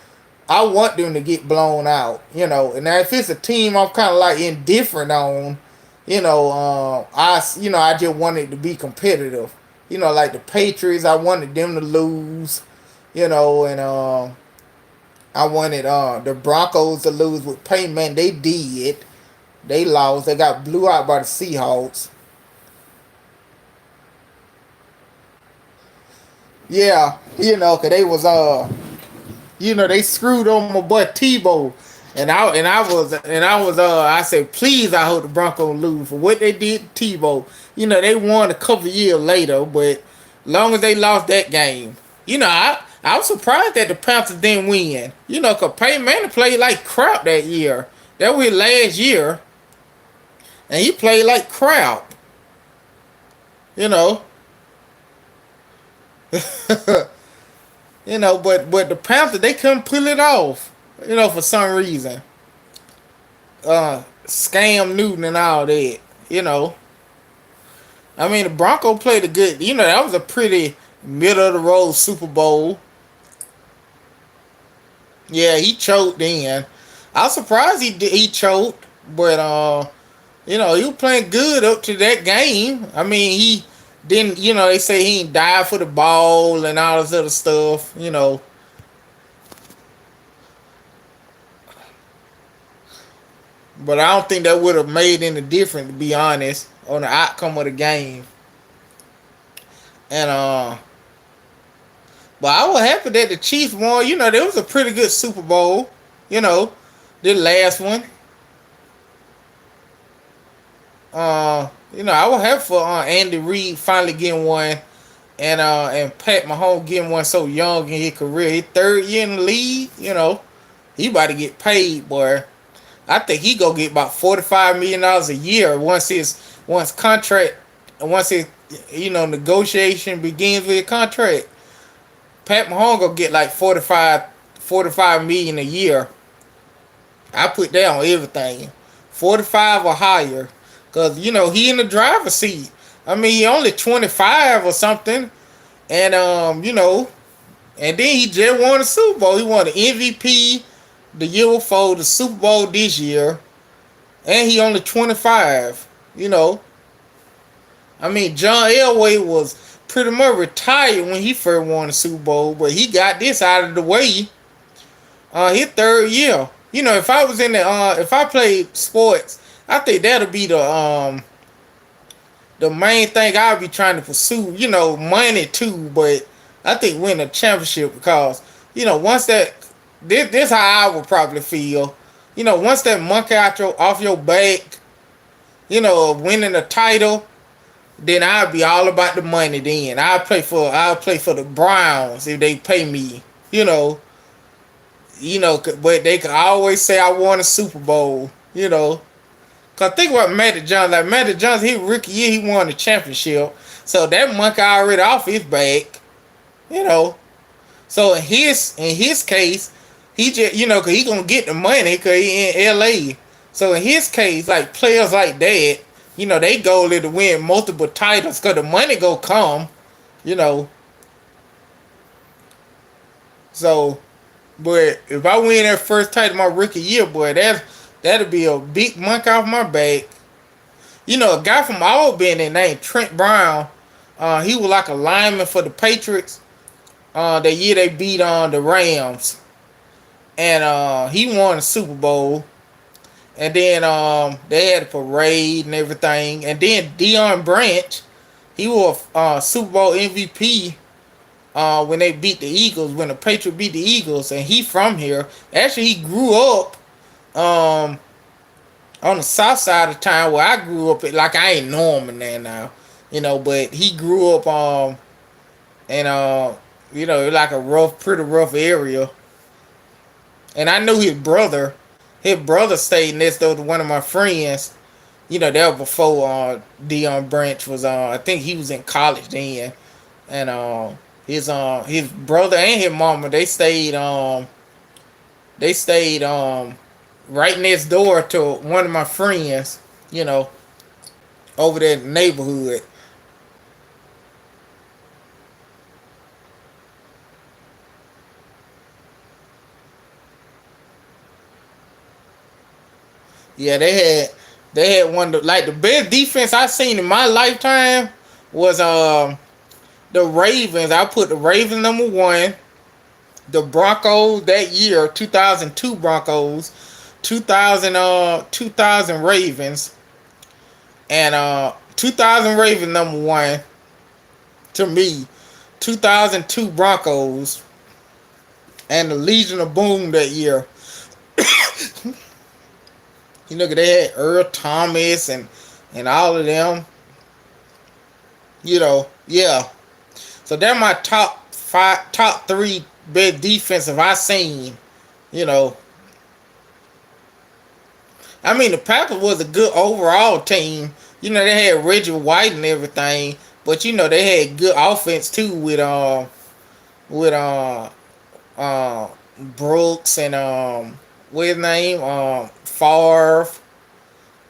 Speaker 1: I want them to get blown out. And now if it's a team I'm kind of like indifferent on, I just want it to be competitive. Like the Patriots, I wanted them to lose. And I wanted the Broncos to lose with Peyton Manning. They did. They lost. They got blew out by the Seahawks. Yeah, cause they was they screwed on my boy Tebow. I said, please, I hope the Broncos lose for what they did to Tebow. They won a couple years later, but long as they lost that game, I was surprised that the Panthers didn't win. Cause Peyton Manning played like crap that year. That was his last year, and he played like crap. You know, but the Panthers they couldn't pull it off. For some reason. Scam Newton and all that. You know, I mean the Broncos played a good. That was a pretty middle of the road Super Bowl. Yeah, he choked in. I was surprised he choked, but he was playing good up to that game. I mean, he didn't. They say he didn't die for the ball and all this other stuff. But I don't think that would have made any difference, to be honest, on the outcome of the game. And but I was happy that the Chiefs won. There was a pretty good Super Bowl. You know, the last one. I was happy for Andy Reid finally getting one, and Pat Mahomes getting one so young in his career. His third year in the league. He about to get paid, boy. I think he gonna get about $45 million a year once his negotiation begins with a contract. Pat Mahomes gonna get like 45 million a year. I put that on everything, 45 or higher, cause he in the driver's seat. I mean he only 25 or something, and and then he just won the Super Bowl. He won the MVP the year before, the Super Bowl this year, and he only 25. I mean John Elway was pretty much retired when he first won the Super Bowl, but he got this out of the way. His third year. If I was in if I played sports, I think that'll be the main thing I'll be trying to pursue. Money too, but I think win a championship because once that this how I would probably feel. Once that monkey off your back, of winning a title, then I'll be all about the money. Then I'll play for the Browns if they pay me. But they can always say I won a Super Bowl. Cause think about Magic Johnson. Like Magic Johnson, his rookie year he won the championship, so that monkey already off his back. You know, so in his case, he just cause he gonna get the money cause he in L.A. So in his case, like players like that, they goal is to win multiple titles cause the money go come. You know, so but if I win that first title my rookie year, boy, that'd be a big monkey off my back. A guy from Albany named Trent Brown, he was like a lineman for the Patriots. That year they beat on the Rams, and he won the Super Bowl. And then they had a parade and everything. And then Deion Branch, he was Super Bowl MVP when they beat the Eagles, when the Patriots beat the Eagles, and he from here. Actually, he grew up on the south side of town where I grew up. Like I ain't Norman there now, but he grew up in like a pretty rough area. And I knew his brother. His brother stayed next door to one of my friends. That was before Deion Branch was I think he was in college then, and His brother and his mama, they stayed right next door to one of my friends, you know, over there in the neighborhood. Yeah, they had one of the best defense I seen in my lifetime was the Ravens. I put the Ravens number one, the Broncos that year, 2002 Broncos, 2000 Ravens, and 2000 Ravens number one to me, 2002 Broncos, and the Legion of Boom that year. You look at that, Earl Thomas and all of them. Yeah. So they're my top five, top three best defensive I seen. You know, I mean the Packers was a good overall team. They had Reggie White and everything, but they had good offense too with Brooks and what's his name Favre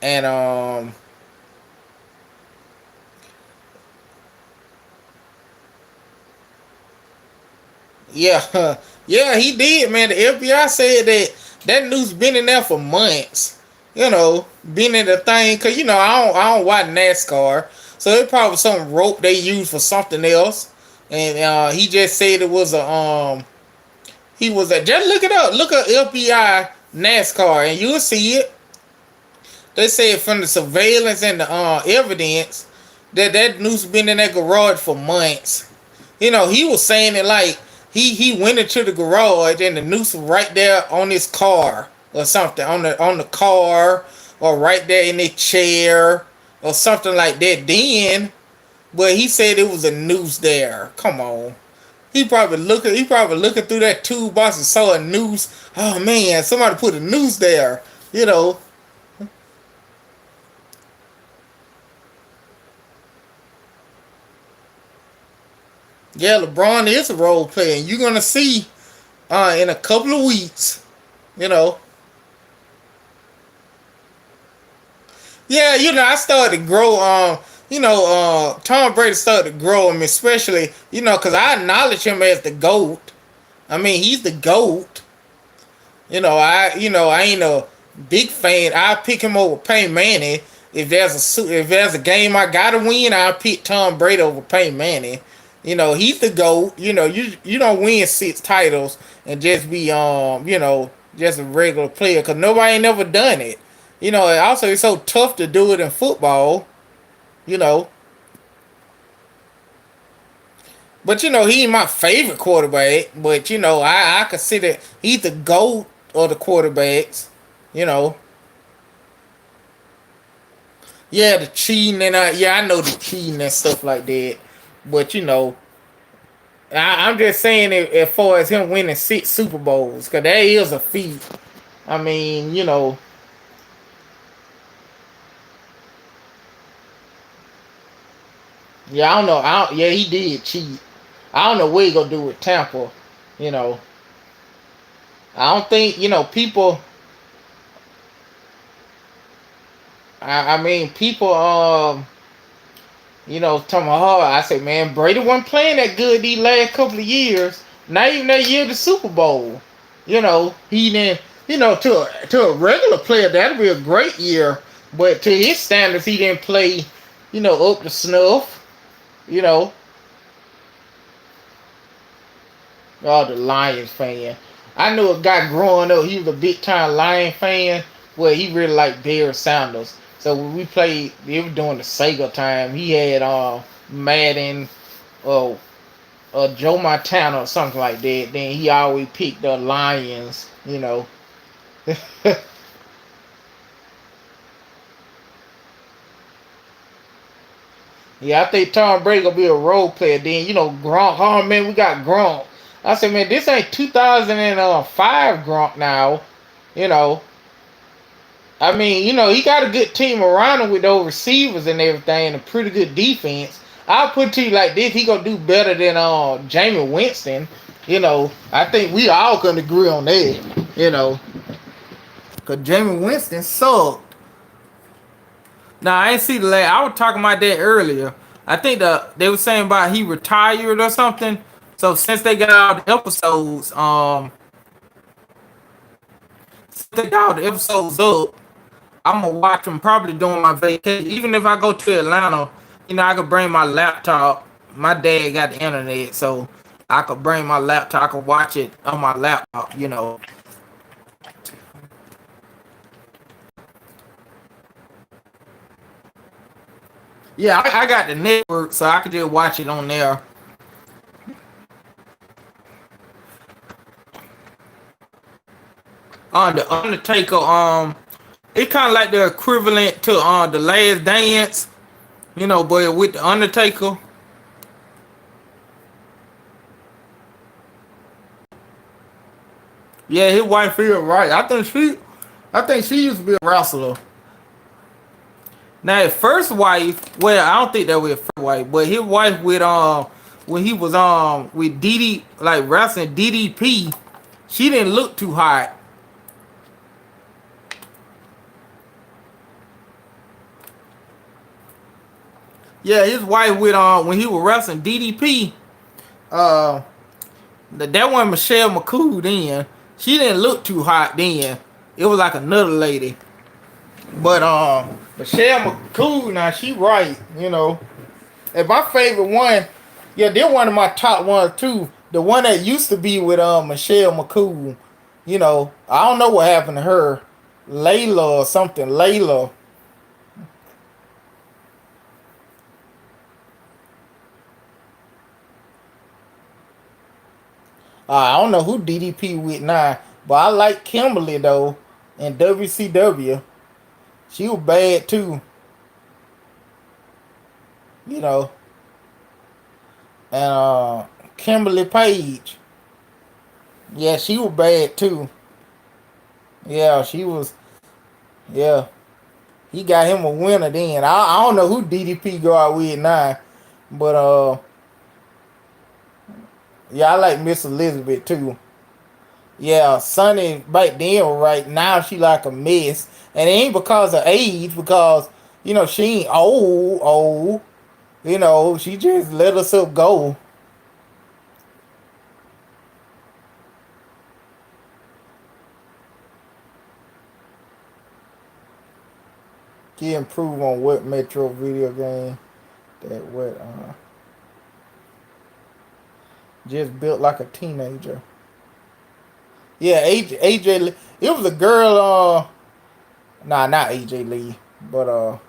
Speaker 1: and yeah. Yeah, he did, man. The FBI said that news been in there for months. Been in the thing, cause I don't watch NASCAR, so it probably some rope they used for something else, and he just said it was a he was a just look it up, look at FBI NASCAR, and you'll see it. They said from the surveillance and the evidence that news been in that garage for months. He was saying it like he went into the garage and the noose was right there on his car or something on the car or right there in the chair or something like that. Then, but he said it was a noose there. Come on. He probably looking through that toolbox and saw a noose. Oh man, somebody put a noose there. You know. Yeah, LeBron is a role player, and you're gonna see in a couple of weeks. You know, yeah, I started to grow. Tom Brady started to grow him, especially because I acknowledge him as the goat. I mean, he's the goat. I ain't a big fan. I pick him over Peyton Manning. If there's a game I gotta win, I pick Tom Brady over Peyton Manning. He's the GOAT. You don't win six titles and just be just a regular player because nobody ain't never done it. Also it's so tough to do it in football. You know, but he ain't my favorite quarterback. But I consider he's the GOAT of the quarterbacks. You know, yeah, the cheating and I know the cheating and stuff like that. But I'm just saying it as far as him winning six Super Bowls, because that is a feat. I mean, yeah, I don't know. Yeah, he did cheat. I don't know what he gonna do with Tampa. You know, I don't think people. I mean, people. Talking about, oh, I say, man, Brady wasn't playing that good these last couple of years. Not even that year, the Super Bowl. He didn't. To a regular player, that'd be a great year. But to his standards, he didn't play. Up to snuff. You know, oh, the Lions fan. I knew a guy growing up. He was a big time Lion fan. Well, he really liked Barry Sanders. So when we played, it was during the Sega time. He had Madden, uh, Joe Montana or something like that. Then he always picked the Lions. Yeah, I think Tom Brady gonna be a role player. Then Gronk. Oh man, we got Gronk. I said, man, this ain't 2005 Gronk now. You know, I mean, he got a good team around him with those receivers and everything, and a pretty good defense. I'll put to you like this: he gonna do better than Jamie Winston. I think we all can agree on that. Cause Jamie Winston sucked. Now I ain't see the last. I was talking about that earlier. I think they were saying about he retired or something. So since they got all the episodes, since they got all the episodes up, I'm gonna watch them probably during my vacation. Even if I go to Atlanta, I could bring my laptop. My dad got the internet, so I could bring my laptop. I could watch it on my laptop. Yeah, I got the network, so I could just watch it on there. On the Undertaker, it kind of like the equivalent to the Last Dance, but with the Undertaker. Yeah, his wife feel right. I think she used to be a wrestler. Now his first wife, well, I don't think that was his first wife, but his wife with when he was with DD like wrestling DDP, she didn't look too hot. Yeah, his wife with when he was wrestling DDP, uh that one Michelle McCool then. She didn't look too hot then. It was like another lady. But Michelle McCool now she right. And my favorite one, yeah, they're one of my top ones too. The one that used to be with Michelle McCool. I don't know what happened to her. Layla or something. Layla. I don't know who DDP with now, but I like Kimberly though in WCW. She was bad too, you know. And Kimberly Page, yeah, she was bad too. Yeah, she was. Yeah, he got him a winner then. I don't know who DDP go out with now, but yeah, I like Miss Elizabeth too. Yeah, Sonny back then was right. Now she like a mess, and it ain't because of age, because she ain't old. She just let herself go. She improved on what Metro video game that what just built like a teenager. Yeah, AJ it was a girl. Nah, not AJ Lee, but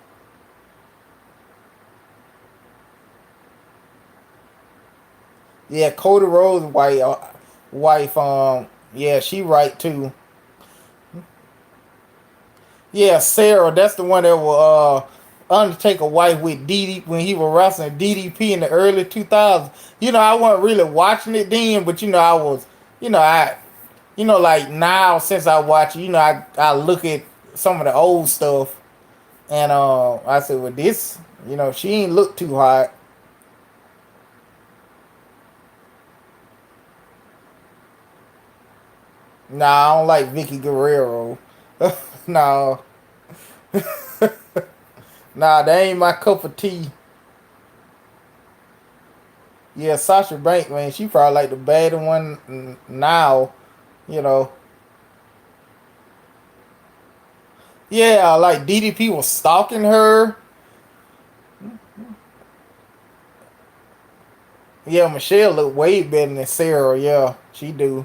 Speaker 1: yeah, Cody Rhodes' wife. Yeah, she right too. Yeah, Sarah. That's the one that was Undertaker wife with DD when he was wrestling DDP in the early 2000s. I wasn't really watching it then, but I was. I like now since I watch it, I look at some of the old stuff, and I said, well, this, she ain't look too hot. Nah, I don't like Vicky Guerrero. No, nah, that ain't my cup of tea. Yeah, Sasha Banks, man, she probably like the better one now. You know, yeah, like DDP was stalking her. Yeah, Michelle look way better than Sarah. Yeah, she do.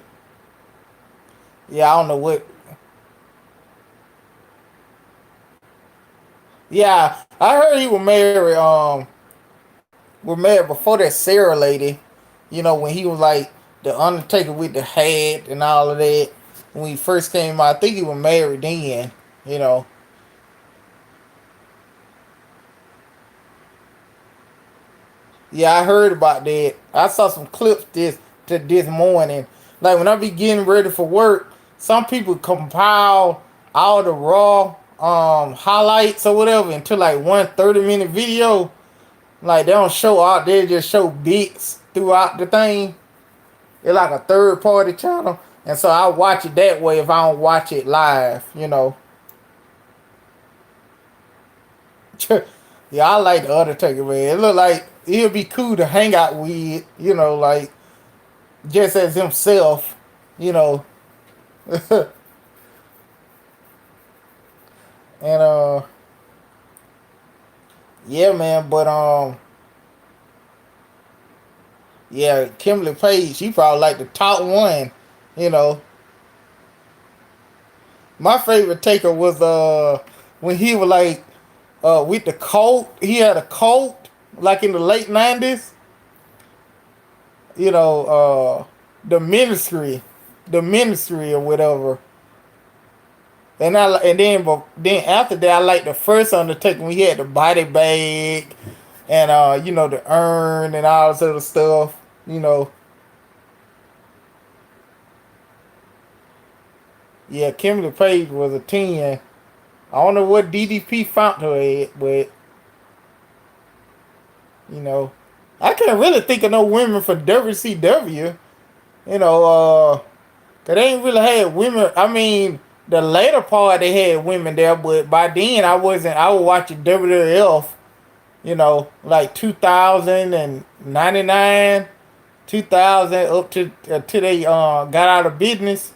Speaker 1: Yeah, I don't know what. Yeah, I heard he was married. Was married before that Sarah lady. When he was like the Undertaker with the hat and all of that. When he first came out, I think he was married then. You know. Yeah, I heard about that. I saw some clips this morning. Like when I be getting ready for work, some people compile all the raw highlights or whatever into like one 30-minute video. Like they don't show out, they just show bits throughout the thing. It's like a third party channel. And so I watch it that way if I don't watch it live. Yeah, I like the Undertaker, man. It look like he'll be cool to hang out with, like just as himself, you know. And yeah, man, but yeah, Kimberly Page, she probably like the top one, you know. My favorite taker was when he was like with the cult. He had a cult like in the late 90s. You know, the ministry, the ministry or whatever. And then after that, I like the first Undertaker when he had the body bag and the urn and all this other stuff. You know, yeah, Kimberly Page was a 10. I don't know what DDP found her at, but you know, I can't really think of no women for WCW. You know, cause they ain't really had women. I mean, the later part they had women there, but by then I wasn't. I was watching WWF. Like 2099, 2000 up to till they got out of business.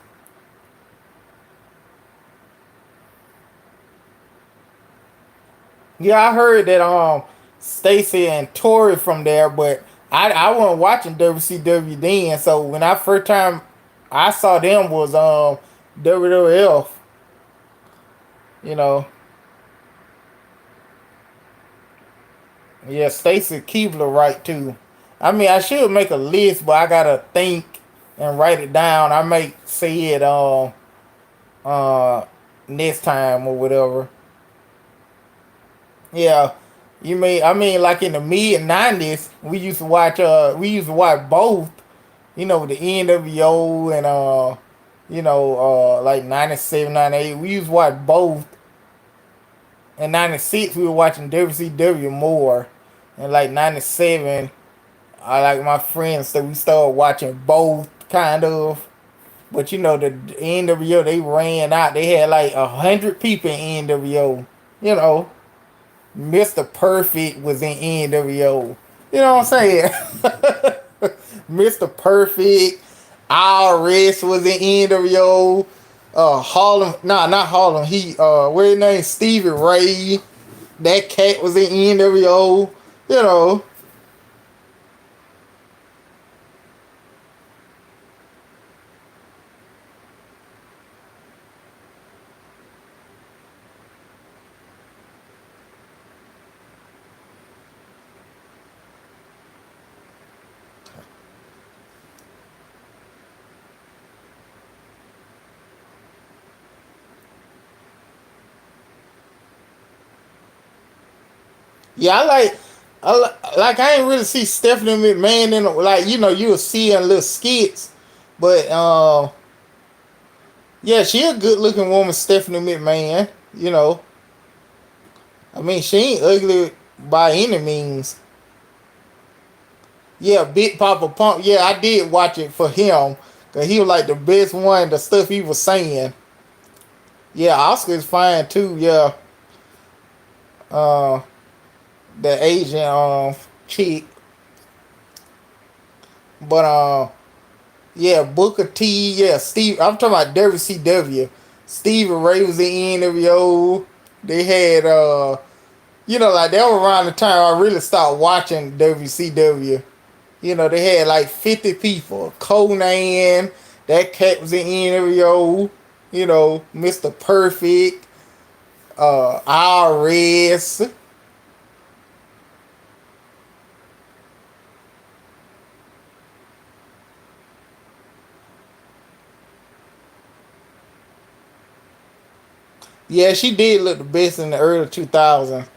Speaker 1: Yeah, I heard that Stacy and Tori from there, but I wasn't watching WCW then. So when I first time I saw them was WWF. You know, yeah, Stacy Keebler right too. I mean, I should make a list, but I gotta think and write it down. I may say it uh next time or whatever. Yeah, I mean like in the mid 90s we used to watch both, the NWO and like 97, 98. We used to watch both. In 96 we were watching WCW more. And like 97 I like my friends so we started watching both kind of. But the NWO they ran out. They had like 100 people in NWO. You know. Mr. Perfect was in NWO. You know what I'm saying? Mr. Perfect, IRS was in NWO. Harlem, nah, not Harlem. What his name? Stevie Ray. That cat was in NWO. You know, yeah, like I ain't really see Stephanie McMahon in like you'll see in little skits, but yeah, she a good looking woman, Stephanie McMahon. You know, I mean she ain't ugly by any means. Yeah, Big Papa Pump. Yeah, I did watch it for him because he was like the best one. The stuff he was saying. Yeah, Oscar's fine too. Yeah, uh, the Asian chick, but yeah, Booker T. Yeah, Steve. I'm talking about WCW. Stevie Ray was in NWO. They had like that was around the time I really started watching WCW. They had like 50 people. Conan, that cat was in NWO. Mr. Perfect, IRS. Yeah, she did look the best in the early 2000s.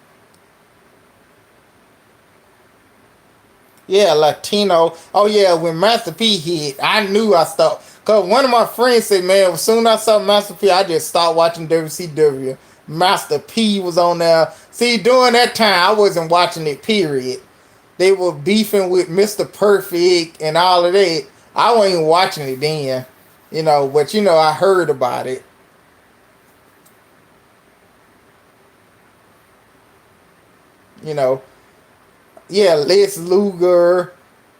Speaker 1: Yeah, Latino. Oh yeah, when Master P hit, I knew I stopped. Cause one of my friends said, "Man, as soon as I saw Master P, I just stopped watching WCW." Master P was on there. See, during that time, I wasn't watching it. Period. they were beefing with Mr. Perfect and all of that. I wasn't even watching it then, but I heard about it. You know, yeah, Les Luger,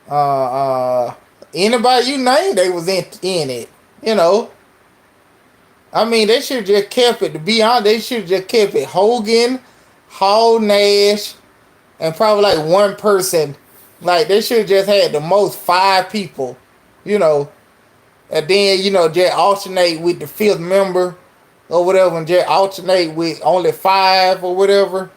Speaker 1: anybody you name, they was in it. You know, I mean, they should just kept it. To be honest, they should just kept it. Hogan, Hall, Nash, and probably like one person. Like they should just had the most five people. You know, and then just alternate with the fifth member or whatever, and just alternate with only five or whatever.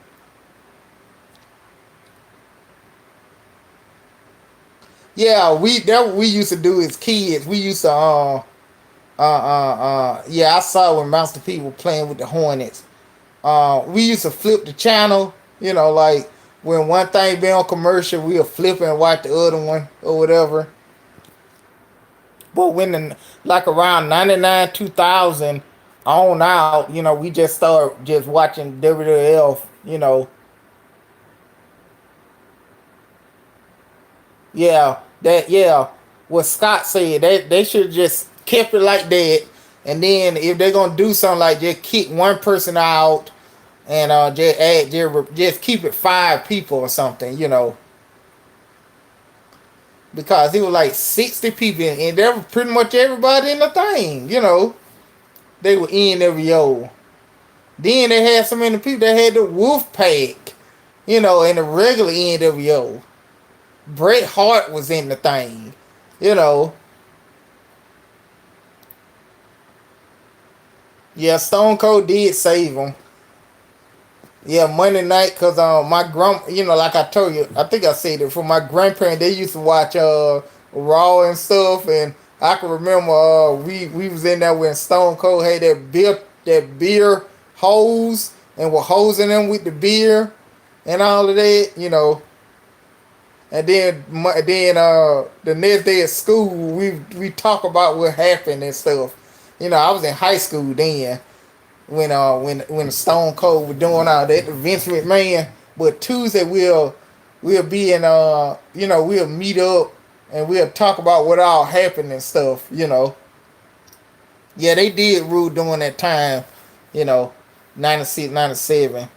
Speaker 1: Yeah, that what we used to do as kids. We used to yeah, I saw when Master P were playing with the Hornets. We used to flip the channel, like when one thing be on commercial, we'll flip and watch the other one or whatever. But when like around 99, 2000 on out, we just start just watching WWF, yeah, what Scott said, they should just kept it like that. And then if they're gonna do something like just kick one person out and just keep it five people or something, because it was like 60 people and there was pretty much everybody in the thing, they were in every old. Then they had so many people that had the Wolf Pack, and the regular NWO. Bret Hart was in the thing, you know. Yeah, Stone Cold did save him. Yeah, Monday night, cause my like I told you, I think I said it for my grandparents. They used to watch Raw and stuff, and I can remember we was in there when Stone Cold had that beer hose and were hosing them with the beer and all of that, And then the next day at school we talk about what happened and stuff. I was in high school then when Stone Cold was doing all that, Vince McMahon. But Tuesday we'll be in we'll meet up and we'll talk about what all happened and stuff. Yeah, they did rule during that time, you know, 96, 97.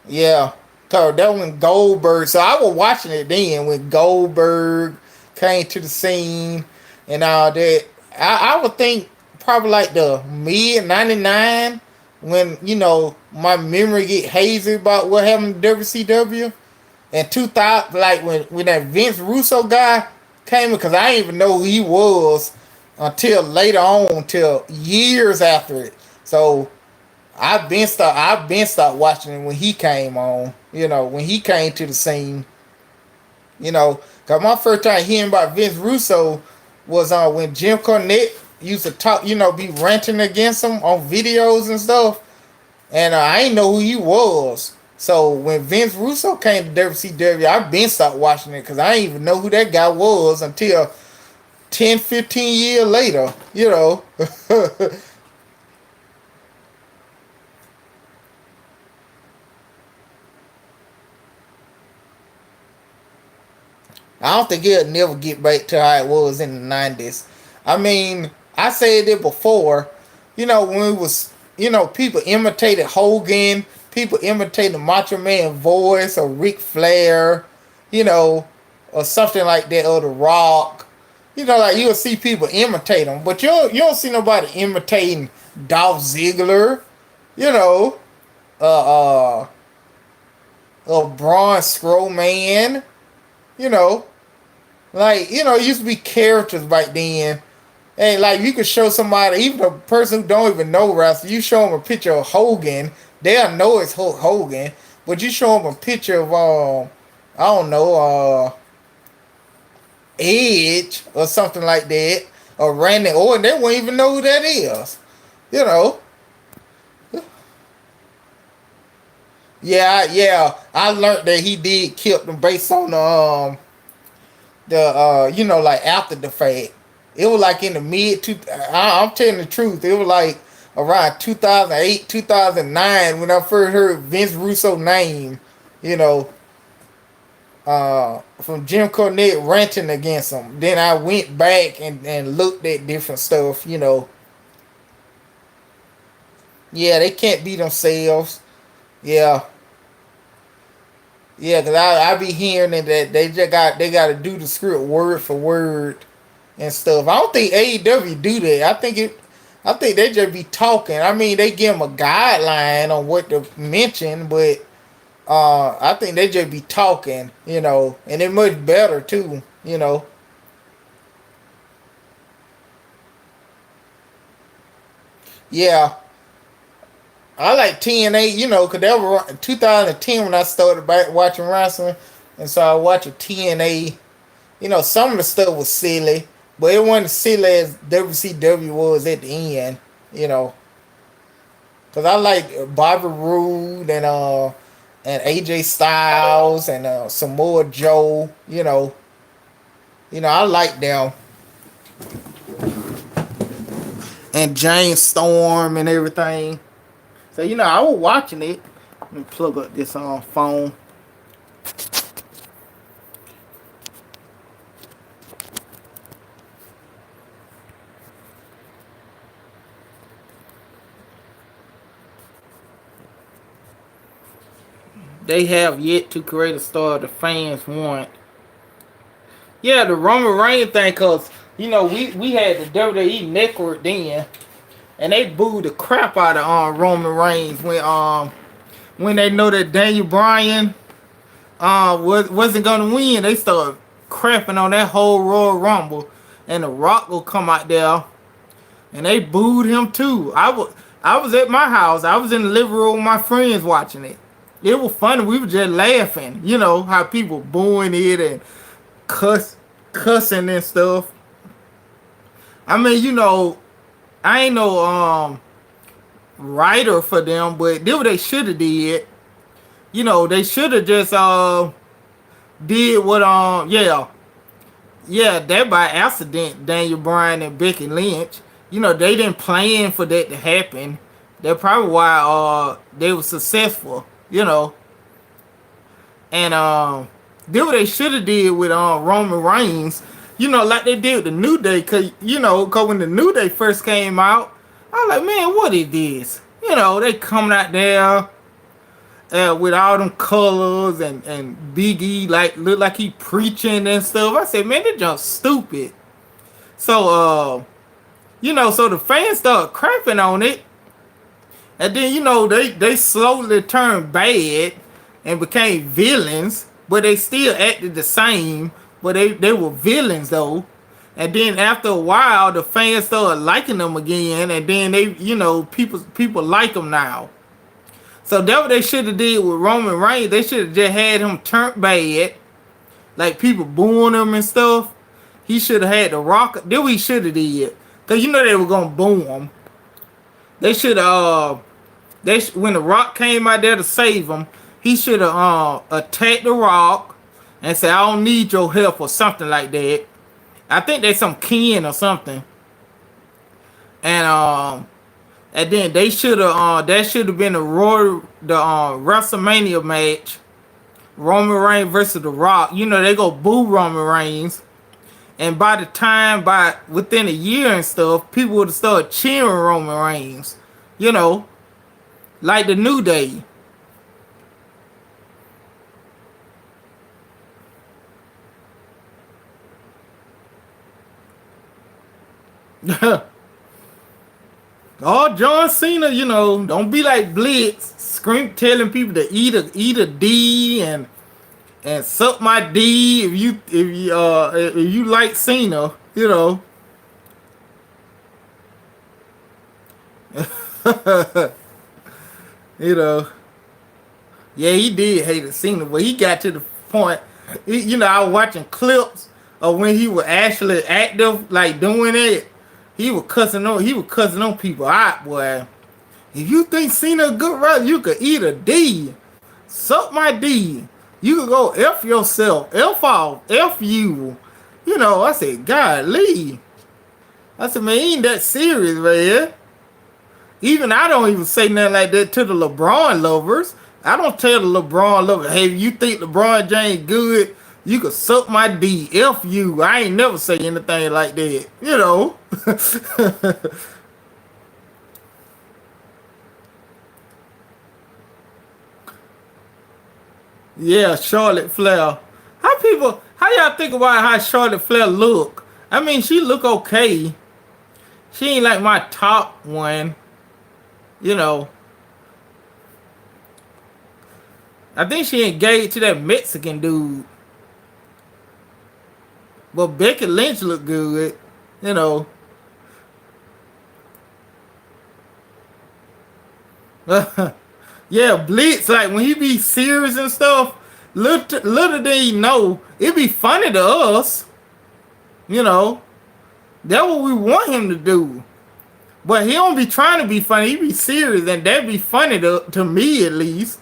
Speaker 1: Yeah. Cause that when Goldberg, so I was watching it then when Goldberg came to the scene and all that. I would think probably like the mid '99 when my memory get hazy about what happened to WCW and 2000, like when that Vince Russo guy came in, because I didn't even know who he was until later on, until years after it. So I've been stopped watching it when he came on. When he came to the scene. Cause my first time hearing about Vince Russo was when Jim Cornette used to talk, be ranting against him on videos and stuff, and I ain't know who he was. So when Vince Russo came to WCW, I've been stopped watching it because I didn't even know who that guy was until 10, 15 years later. I don't think it'll never get back to how it was in the '90s. I mean, I said it before. When it was, people imitated Hogan, people imitated Macho Man voice or Ric Flair, you know, or something like that, or The Rock. Like you'll see people imitate them, but you don't see nobody imitating Dolph Ziggler, you know, uh, Braun Strowman, you know. Like, it used to be characters back then. And like you could show somebody, even a person who don't even know wrestling, you show them a picture of Hogan, they'll know it's Hulk Hogan. But you show them a picture of I don't know, Edge or something like that, or Randy Orton, they won't even know who that is. You know. Yeah. I learned that he did kill them based on the like after the fact. It was like in the mid two. I'm telling the truth. It was like around 2008, 2009 when I first heard Vince Russo name. You know, from Jim Cornette ranting against him. Then I went back and looked at different stuff. Yeah, they can't be themselves. Yeah, yeah, cause I be hearing it that they got to do the script word for word and stuff. I don't think AEW do that. I think they just be talking. I mean, they give them a guideline on what to mention, but I think they just be talking, and it much better too. Yeah, I like TNA, cause that was 2010 when I started back watching wrestling, and so I watched TNA. Some of the stuff was silly, but it wasn't silly as WCW was at the end. You know, cause I like Bobby Roode and AJ Styles and Samoa Joe. I like them and James Storm and everything. So I was watching it. Let me plug up this phone. They have yet to create a star the fans want. Yeah, the Roman Reigns thing, cause we had the WWE Network then, and they booed the crap out of Roman Reigns when they know that Daniel Bryan wasn't gonna win. They started crapping on that whole Royal Rumble, and The Rock will come out there, and they booed him too. I was at my house. I was in the living room with my friends watching it. It was funny. We were just laughing. How people booing it and cussing and stuff. I mean, I ain't no writer for them, but did what they should have did. They should have just did what yeah, that by accident, Daniel Bryan and Becky Lynch. They didn't plan for that to happen. That's probably why they were successful. And did what they should have did with Roman Reigns. Like they did with the New Day, cause when the New Day first came out, I was like, man, what is this? They coming out there with all them colors and Big E look like he preaching and stuff. I said, man, they just stupid. So so the fans started crapping on it. And then, they slowly turned bad and became villains, but they still acted the same, but they were villains though. And then after a while, the fans started liking them again, and then people like them now. So that's what they should have did with Roman Reigns. They should have just had him turned bad, like people booing him and stuff. He should have had The Rock. That's what he should have did, cause they were gonna boo him. They should have. When The Rock came out there to save him, he should have attacked The Rock and said, "I don't need your help" or something like that. I think they some kin or something. And then they should have that should have been the WrestleMania match, Roman Reigns versus The Rock. They go boo Roman Reigns, and by the time within a year and stuff, people would have started cheering Roman Reigns. Like the New Day. Oh, John Cena, don't be like Blitz, telling people to eat a D and suck my D if you like Cena, you know. Yeah, he did hate Cena, but he got to the point. I was watching clips of when he was actually active, like doing it. He was cussing on people out, boy. If you think Cena a good wrestler, you could eat a D. Suck my D. You could go F yourself. F off. F you. I said, golly. I said, man, he ain't that serious, man. Even I don't even say nothing like that to the LeBron lovers. I don't tell the LeBron, look, hey, you think LeBron James good? You could suck my D. F you. I ain't never say anything like that. You know. Yeah, Charlotte Flair. How y'all think about how Charlotte Flair look? I mean, she look okay. She ain't like my top one. You know. I think she engaged to that Mexican dude. But Becky Lynch look good. You know. Yeah, Blitz, like when he be serious and stuff, little did he know, it be funny to us. You know. That's what we want him to do. But he don't be trying to be funny. He be serious, and that be funny to me at least.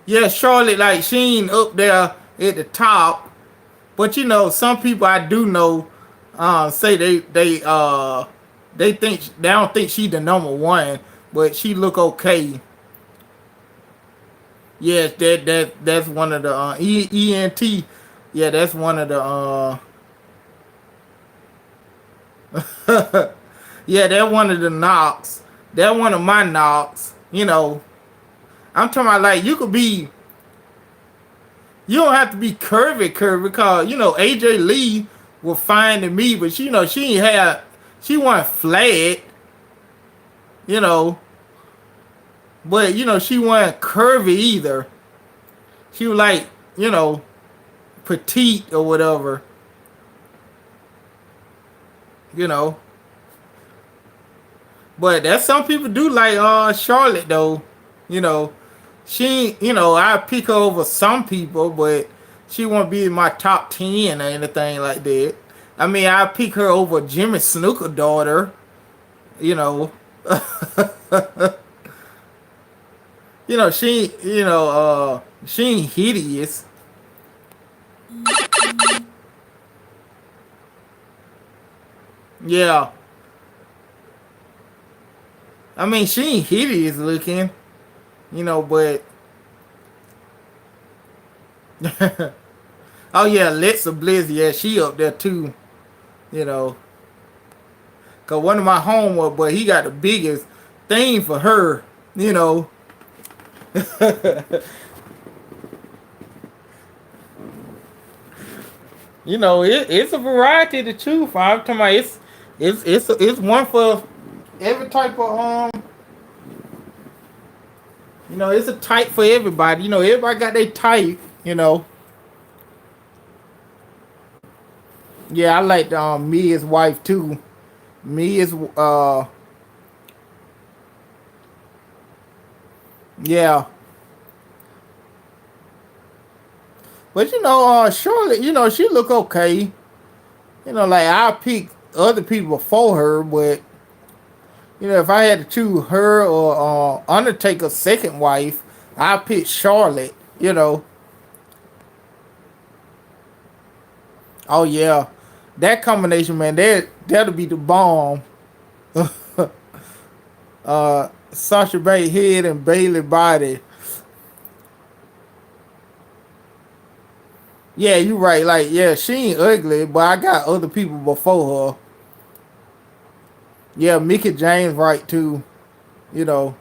Speaker 1: Yeah, Charlotte, like she ain't up there at the top, but you know, some people I do know say they think they don't think she the number one, but she look okay. Yes, that's one of the ENT. Yeah, that's one of the yeah, that one of the knocks. That one of my knocks. You know, I'm talking about like you don't have to be curvy because you know AJ Lee was fine to me, but you know she wasn't flat, you know, but you know she wasn't curvy either. She was like, you know, petite or whatever, you know. But that's some people do like Charlotte though, you know. She, you know, I pick her over some people, but she won't be in my top 10 or anything like that. I mean, I pick her over Jimmy Snooker daughter, you know. You know, she ain't hideous. Yeah. I mean, she ain't hideous looking, you know, but oh yeah, Alexa Bliss, yeah, she up there too, you know. Cause one of my homework, but he got the biggest thing for her, you know. You know, it's a variety to choose from. I'm talking about it's one for every type of you know, it's a type for everybody. You know, everybody got their type, you know. Yeah, I like Mia's wife too. Mia's yeah. But you know, Charlotte, you know, she look okay. You know, like I pick other people before her, but you know, if I had to choose her or Undertaker's second wife, I pick Charlotte. You know. Oh yeah, that combination, man, that'll be the bomb. Sasha Banks head and Bailey body. Yeah, you right. Like, yeah, she ain't ugly, but I got other people before her. Yeah, Mickey James right too. You know,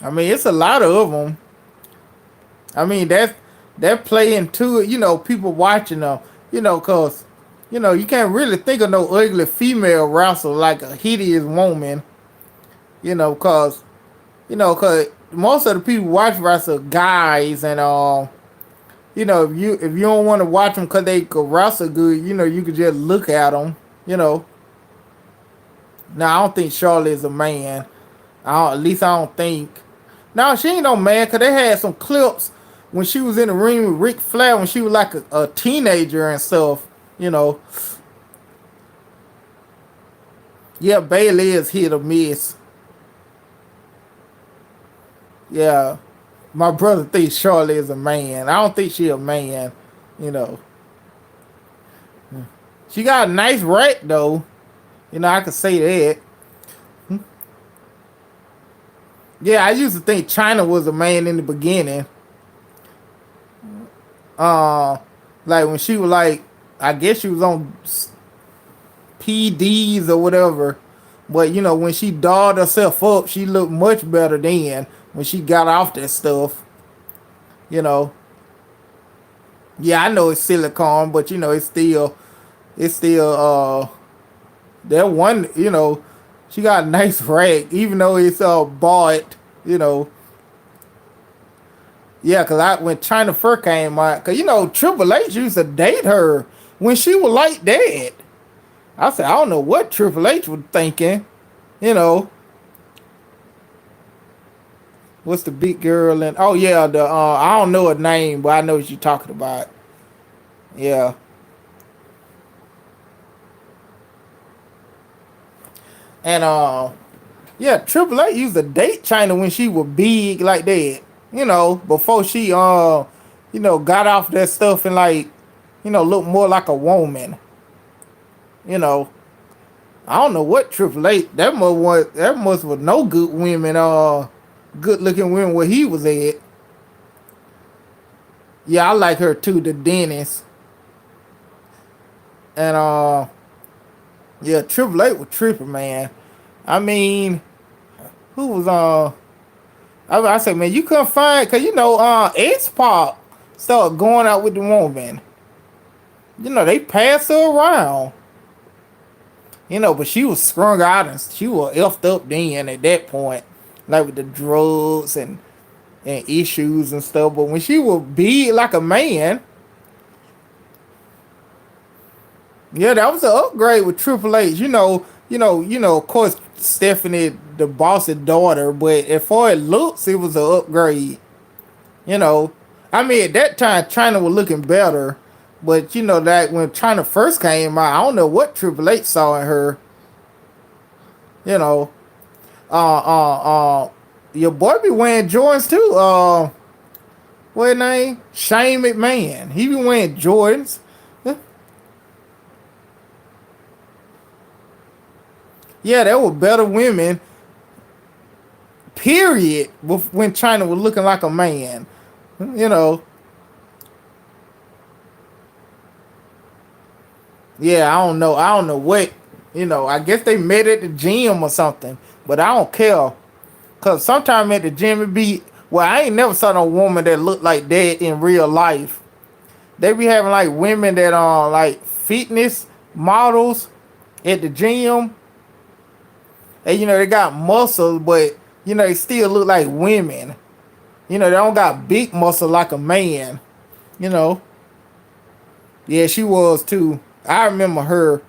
Speaker 1: I mean, it's a lot of them. I mean, that play into it. You know, people watching them. You know, cause you know you can't really think of no ugly female wrestler like a hideous woman. Cause most of the people watch wrestle guys, and you know, if you don't want to watch them because they could wrestle good, you know, you could just look at them. You know, now I don't think Charlotte is a man. At least I don't think. No, she ain't no man, cause they had some clips when she was in the ring with Ric Flair when she was like a teenager and stuff. You know, yeah, Bailey is hit or miss. Yeah, my brother thinks Charlotte is a man. I don't think she a man. You know, she got a nice rack though. You know, I could say that. Yeah, I used to think China was a man in the beginning. Uh, like when she was like, I guess she was on PDs or whatever. But you know, when she dolled herself up, she looked much better then. When she got off that stuff, you know. Yeah, I know it's silicone, but you know, it's still that one. You know, she got a nice rag, even though it's bought. You know, yeah, cause I when China Fur came out, cause you know Triple H used to date her when she was like that. I said I don't know what Triple H was thinking. You know, what's the big girl and oh yeah, the I don't know her name, but I know what you're talking about. Yeah, and yeah, Triple H used to date China when she was big like that. You know, before she you know, got off that stuff and like, you know, looked more like a woman. You know, I don't know what Triple H that must was no good women good looking women where he was at. Yeah, I like her too, the dentist. And yeah, Triple H was tripping, man. I mean, who was I said, man, you couldn't find cause you know X Pop started going out with the woman. You know, they passed her around. You know, but she was strung out and she was effed up then at that point. Like with the drugs and issues and stuff. But when she was big like a man, yeah, that was an upgrade with Triple H. Of course, Stephanie, the boss's daughter, but as far as looks, it was an upgrade. You know, I mean, at that time, China was looking better, but you know that when China first came out, I don't know what Triple H saw in her. You know, uh, uh, uh, your boy be wearing Jordans too. What his name? Shane McMahon. He be wearing Jordans. Yeah, there were better women. Period. When China was looking like a man. You know. Yeah, I don't know. I don't know what. You know, I guess they met at the gym or something. But I don't care. Cause sometimes at the gym it be well, I ain't never saw no woman that looked like that in real life. They be having like women that are like fitness models at the gym. And you know, they got muscles, but you know, they still look like women. You know, they don't got big muscle like a man. You know. Yeah, she was too. I remember her.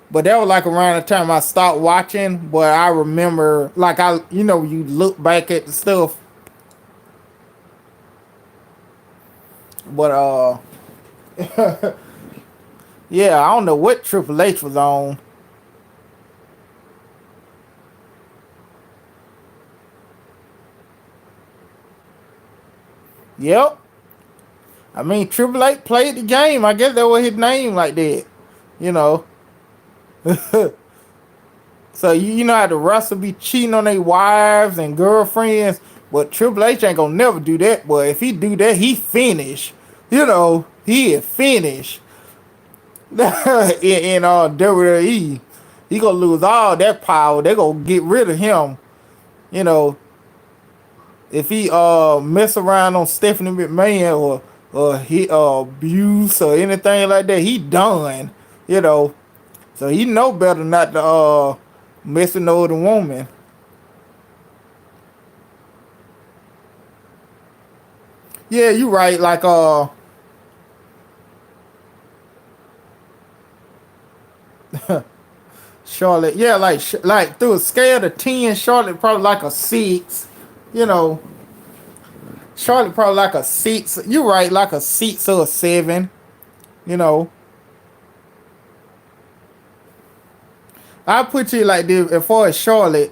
Speaker 1: But that was like around the time I stopped watching. But I remember like you look back at the stuff. But yeah, I don't know what Triple H was on. Yep. I mean Triple H played the game. I guess that was his name like that. You know. So you know how the wrestlers be cheating on their wives and girlfriends, but Triple H ain't gonna never do that. But if he do that, he finish. You know, he is finished in WWE. He gonna lose all that power. They gonna get rid of him. You know, if he mess around on Stephanie McMahon or he abuse or anything like that, he done. You know, so he know better not to mess with no other woman. Yeah, you right. Like Charlotte. Yeah, like through a scale of 10, Charlotte probably like a 6. You know, Charlotte probably like a 6. You right, like a 6 or a 7. You know, I put you like this. As far as Charlotte,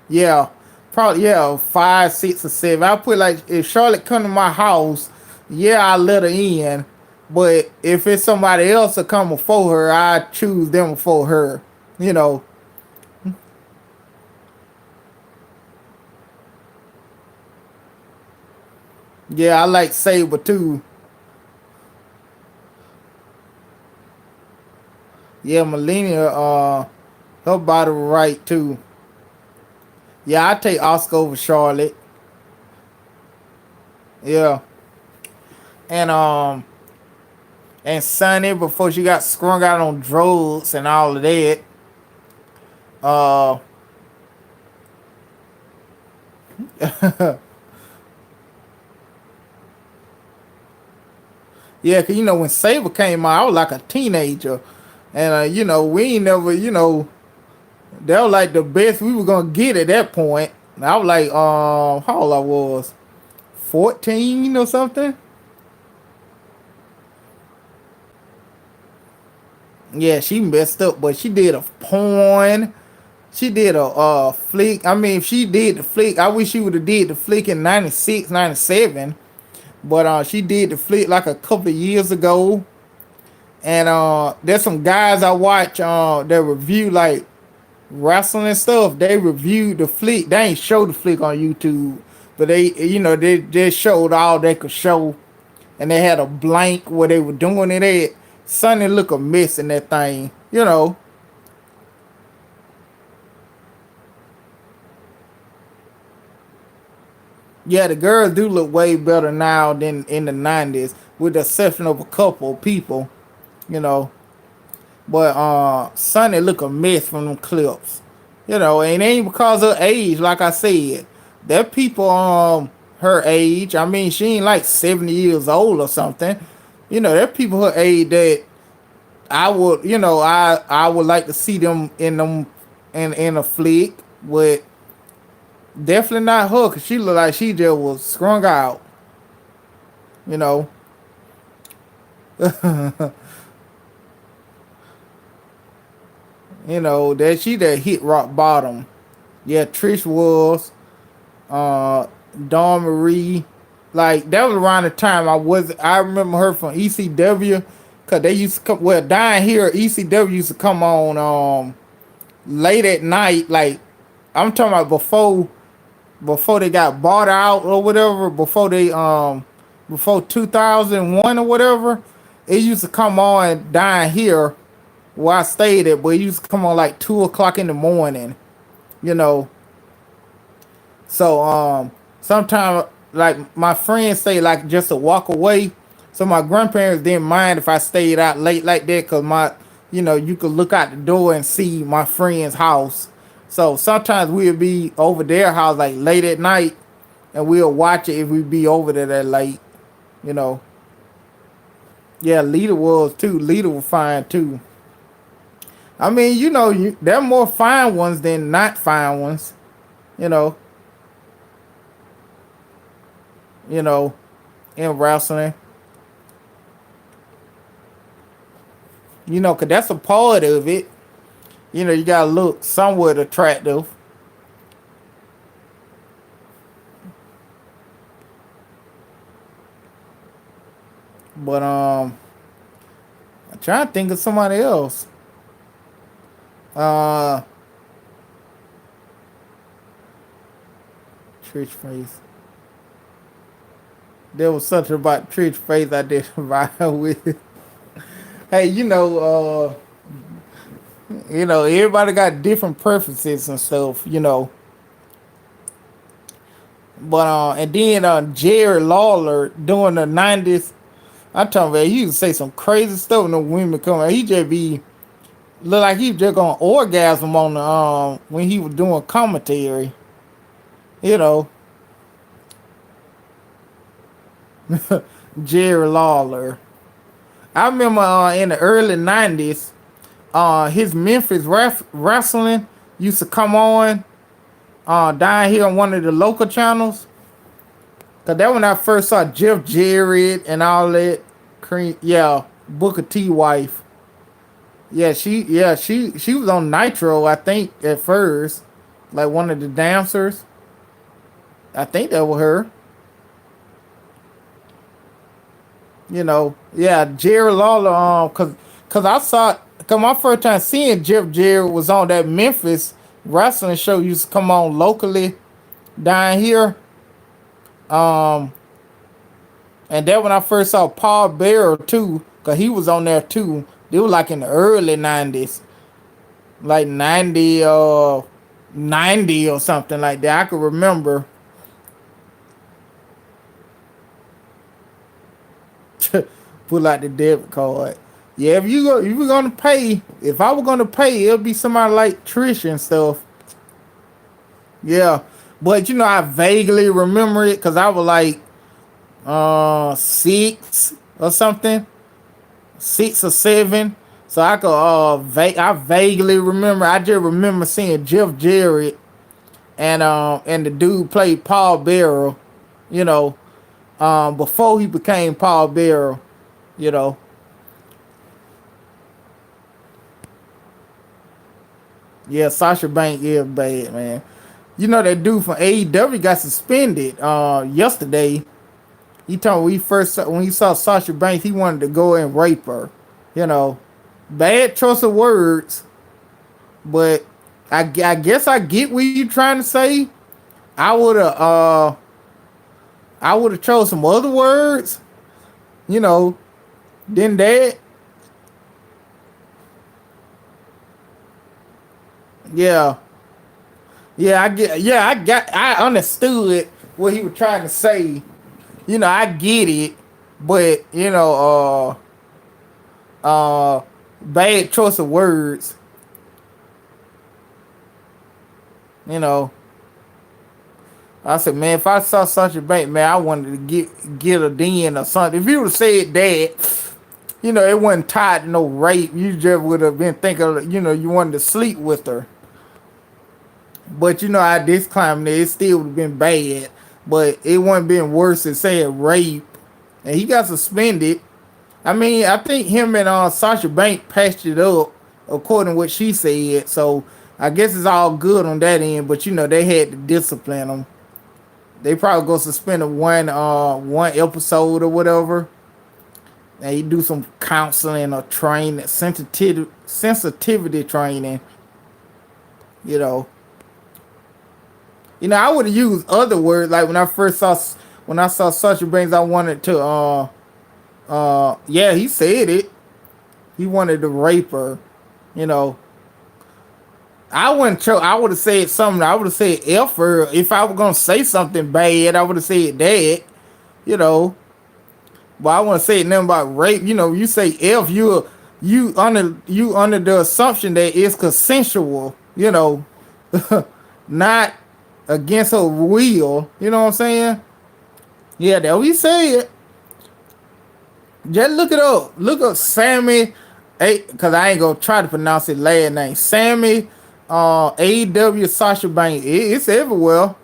Speaker 1: yeah, probably yeah 5, 6, or 7. I put like if Charlotte come to my house, yeah, I let her in. But if it's somebody else to come before her, I choose them before her. You know, Yeah, I like Saber too. Yeah, Melania, her body right too. Yeah, I take Oscar over Charlotte. Yeah, and Sunny before she got sprung out on drugs and all of that. Uh, yeah, 'cause when Saber came out, I was like a teenager, and we ain't never, that was like the best we were gonna get at that point. And I was like, how old I was, 14 or something. Yeah, she messed up, but she did a porn. She did a flick. I mean, if she did the flick, I wish she would have did the flick in 96, 97. But she did the flick like a couple of years ago. And there's some guys I watch that review like wrestling and stuff. They reviewed the flick. They ain't show the flick on YouTube, but they just showed all they could show, and they had a blank where they were doing it at. Sonny look a mess in that thing. Yeah, the girls do look way better now than in the 90s, with the exception of a couple of people, you know. But Sonny look a mess from them clips. And it ain't because of age, like I said. That people her age, I mean she ain't like 70 years old or something. There people her age that I would I would like to see them in a flick, but definitely not her, cause she look like she just was strung out, you know. That she that hit rock bottom. Yeah, Trish was, uh, Dawn Marie. Like that was around the time I remember her from ECW, cause they used to come. Well, down here, ECW used to come on late at night. Like I'm talking about before they got bought out or whatever. Before 2001 or whatever, it used to come on down here where I stayed at, but it used to come on like 2 o'clock in the morning. You know, So sometimes like my friends say like just to walk away. So my grandparents didn't mind if I stayed out late like that, cause you could look out the door and see my friend's house. So sometimes we'll be over their house like late at night, and we'll watch it if we be over there that late. You know. Yeah, Lita was too. Lita was fine too. I mean, there are more fine ones than not fine ones. You know. You know, in wrestling. Cause that's a part of it. You gotta look somewhat attractive. But I'm trying to think of somebody else. Uh, Trish face. There was something about Trish face I didn't vibe with. Hey, everybody got different preferences and stuff. But and then Jerry Lawler during the 90s, I told him he used to say some crazy stuff when the women come out. He just be look like he was just gonna orgasm on the when he was doing commentary. You know, Jerry Lawler. I remember in the early 90s, his Memphis wrestling used to come on down here on one of the local channels. Cause that when I first saw Jeff Jarrett and all that. Yeah, Booker T wife. Yeah, she was on Nitro, I think, at first. Like one of the dancers. I think that was her. Yeah, Jerry Lawler. Cause I saw, cause my first time seeing Jeff Jarrett was on that Memphis wrestling show used to come on locally down here. Um, And that when I first saw Paul Bearer too, cause he was on there too. It was like in the early '90s, like 90 or something like that. I could remember. Pull out the debit card. Yeah, if you were gonna pay, if I were gonna pay, it'll be somebody like Trish and stuff. Yeah, but I vaguely remember it because I was like 6 or something, 6 or 7. So I could I vaguely remember. I just remember seeing Jeff Jarrett and the dude played Paul Bearer, you know, before he became Paul Bearer, you know. Yeah, Sasha Banks is bad, man. That dude from AEW got suspended yesterday. He told me when he saw Sasha Banks, he wanted to go and rape her. You know, bad choice of words, but I guess I get what you trying to say. I would have I would have chose some other words, you know, than that. Yeah. I understood what he was trying to say. I get it, but bad choice of words. You know, I said, man, if I saw such a bank, man, I wanted to get a den or something. If you would have said that, it wasn't tied to no rape. You just would have been thinking, you wanted to sleep with her. But I disclaimed it still would have been bad. But it wouldn't been worse than saying rape. And he got suspended. I mean, I think him and Sasha Banks patched it up according to what she said. So I guess it's all good on that end. But they had to discipline him. They probably go suspend him one episode or whatever. And he do some counseling or training, sensitivity training. You know. I would have used other words like when I saw Sasha Banks, I wanted to yeah, he said it. He wanted to rape her, you know. I wouldn't I would have said something. I would have said F her. If I was gonna say something bad, I would have said that, you know. But I wouldn't say nothing about rape. You say F, you under the assumption that it's consensual, not against her will. You know what I'm saying? Yeah, that we said. Just look it up. Look up Sammy, because I ain't gonna try to pronounce it last name. Sammy, AEW Sasha Banks. It's everywhere.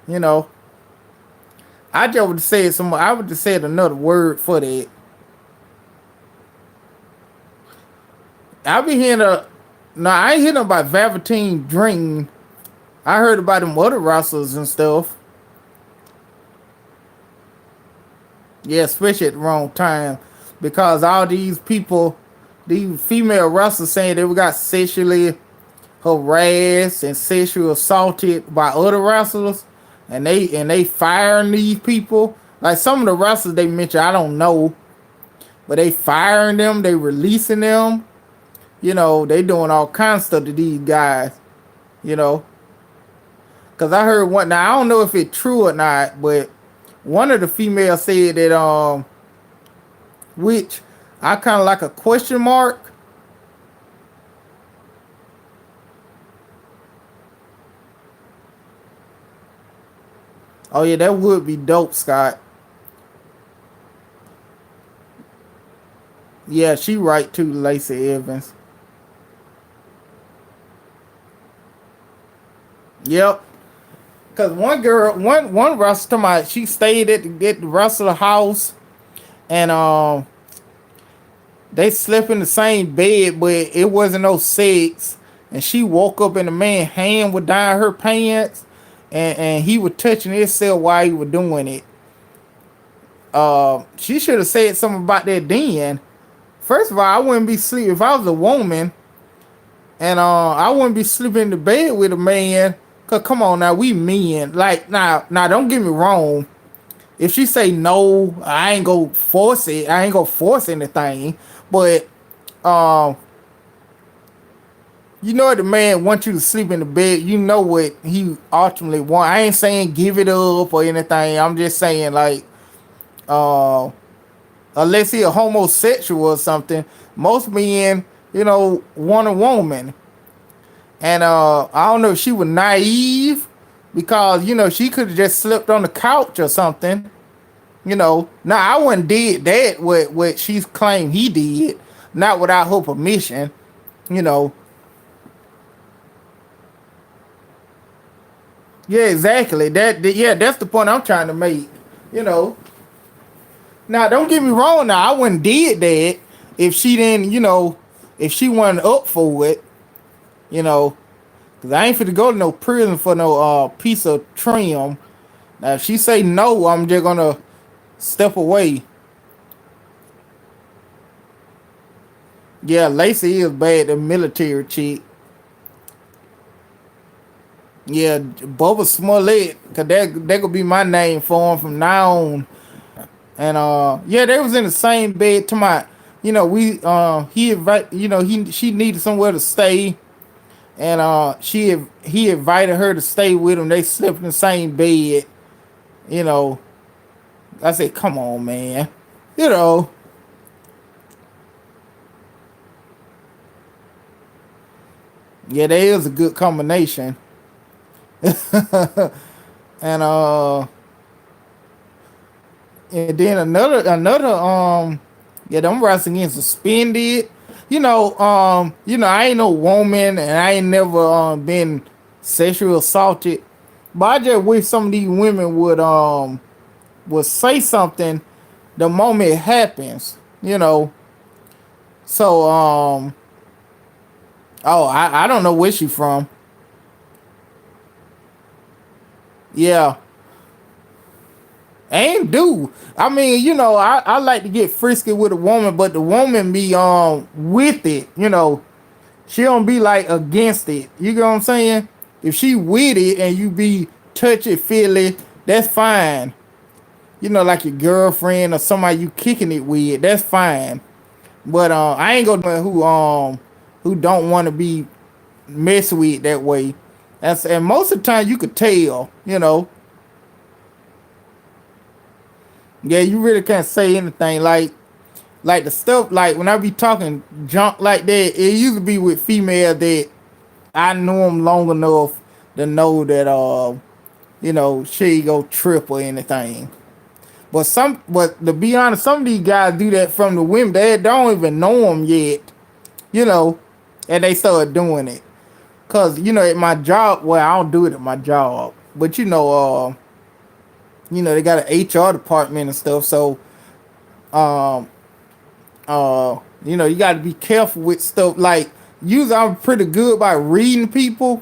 Speaker 1: You know. I just would have said I would have said another word for that. I be hearing no, I ain't hearing about Velveteen Dream. I heard about them other wrestlers and stuff. Yeah, especially at the wrong time. Because all these people, these female wrestlers saying they got sexually harassed and sexually assaulted by other wrestlers. And they firing these people. Like some of the wrestlers they mentioned, I don't know. But they firing them, they releasing them. They doing all kinds of stuff to these guys. Because I heard one, now I don't know if it's true or not, but one of the females said that, which I kind of like a question mark. Oh yeah, that would be dope, Scott. Yeah, she right too, Lacey Evans. Yep. Cause one girl, one wrestler, she stayed at the wrestler house, and they slept in the same bed, but it wasn't no sex. And she woke up and the man's hand was down her pants, and he was touching himself while he was doing it. She should have said something about that then. First of all, I wouldn't be sleeping if I was a woman, and I wouldn't be sleeping in the bed with a man. Cause come on now, we men. Like now don't get me wrong. If she say no, I ain't go force it. I ain't go force anything. But um, you know, the man wants you to sleep in the bed. You know what he ultimately want. I ain't saying give it up or anything. I'm just saying like, uh, unless he a homosexual or something, most men, want a woman. And I don't know if she was naive because she could have just slept on the couch or something. Now I wouldn't did that what she's claimed he did, not without her permission. You know, yeah, exactly. Yeah, that's the point I'm trying to make. You know, now don't get me wrong. Now I wouldn't did that if she didn't. If she wasn't up for it. You know, cause I ain't finna go to no prison for no piece of trim. Now if she say no, I'm just gonna step away. Yeah, Lacey is bad, the military chick. Yeah, Bubba Smollett, cause that could be my name for him from now on. And yeah, they was in the same bed to my, we he invite, she needed somewhere to stay, and he invited her to stay with him. They slept in the same bed. You know, I said, come on, man. You know, yeah, that is a good combination. And then another yeah, them wrestling getting suspended. I ain't no woman and I ain't never been sexually assaulted. But I just wish some of these women would say something the moment it happens, So oh, I don't know where she from. Yeah. And do. I mean, I like to get frisky with a woman, but the woman be with it, She don't be like against it. You know what I'm saying? If she with it and you be touchy feely, that's fine. Like your girlfriend or somebody you kicking it with, that's fine. But I ain't gonna who don't want to be messed with that way. And most of the time you could tell, Yeah, you really can't say anything like the stuff like when I be talking junk like that. It used to be with female that I know them long enough to know that she ain't go trip or anything. But to be honest, some of these guys do that from the women. They don't even know them yet, you know, and they start doing it. Cause at my job, well, I don't do it at my job, but they got an HR department and stuff. So um, you got to be careful with stuff. Like, usually I'm pretty good about reading people.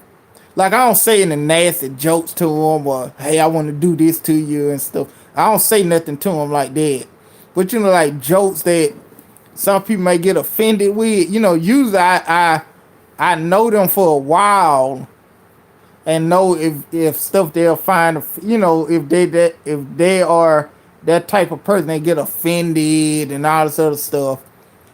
Speaker 1: Like, I don't say any nasty jokes to them or, hey, I want to do this to you and stuff. I don't say nothing to them like that. But, like jokes that some people may get offended with, usually I know them for a while and know if stuff they'll find, if they are that type of person, they get offended and all this other stuff.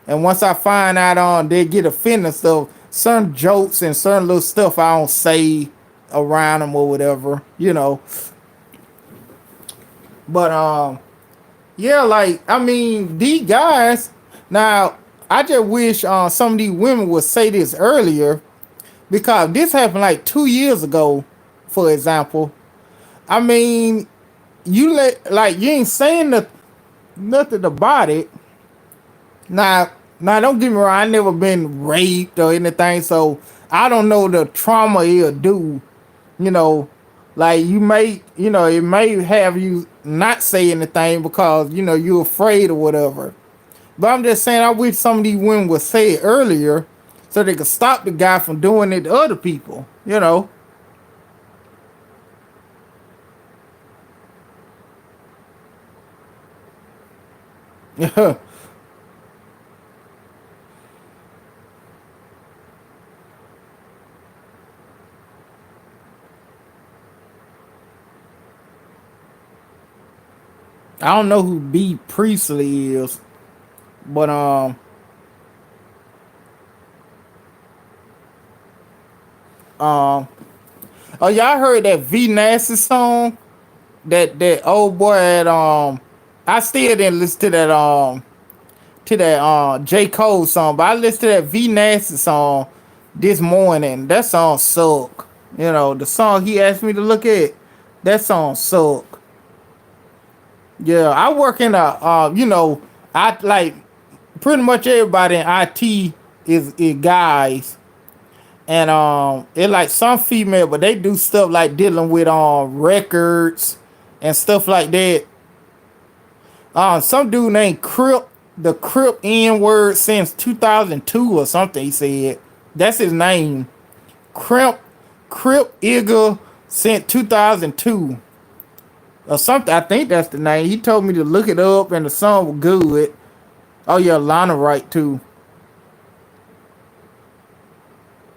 Speaker 1: And once I find out on they get offended and stuff, certain jokes and certain little stuff I don't say around them or whatever. But yeah, like I mean, these guys. Now, I just wish some of these women would say this earlier because this happened like 2 years ago, for example. I mean, you ain't saying nothing about it. Now, don't get me wrong. I never been raped or anything, so I don't know the trauma it'll do. You know, like it may have you not say anything because you're afraid or whatever. But I'm just saying, I wish some of these women would say it earlier, so they could stop the guy from doing it to other people. I don't know who B Priestley is, but um oh y'all heard that V Nasty song? That old boy at I still didn't listen to that J. Cole song, but I listened to that V Nasty song this morning. That song suck. You know, the song he asked me to look at, that song suck. Yeah, I work in a I like pretty much everybody in IT is guys. And it like some female, but they do stuff like dealing with records and stuff like that. Some dude named Crip, the Crip N word since 2002 or something. He said that's his name, Crip Igor since 2002 or something. I think that's the name. He told me to look it up, and the song was good. Oh yeah, Lana Wright too.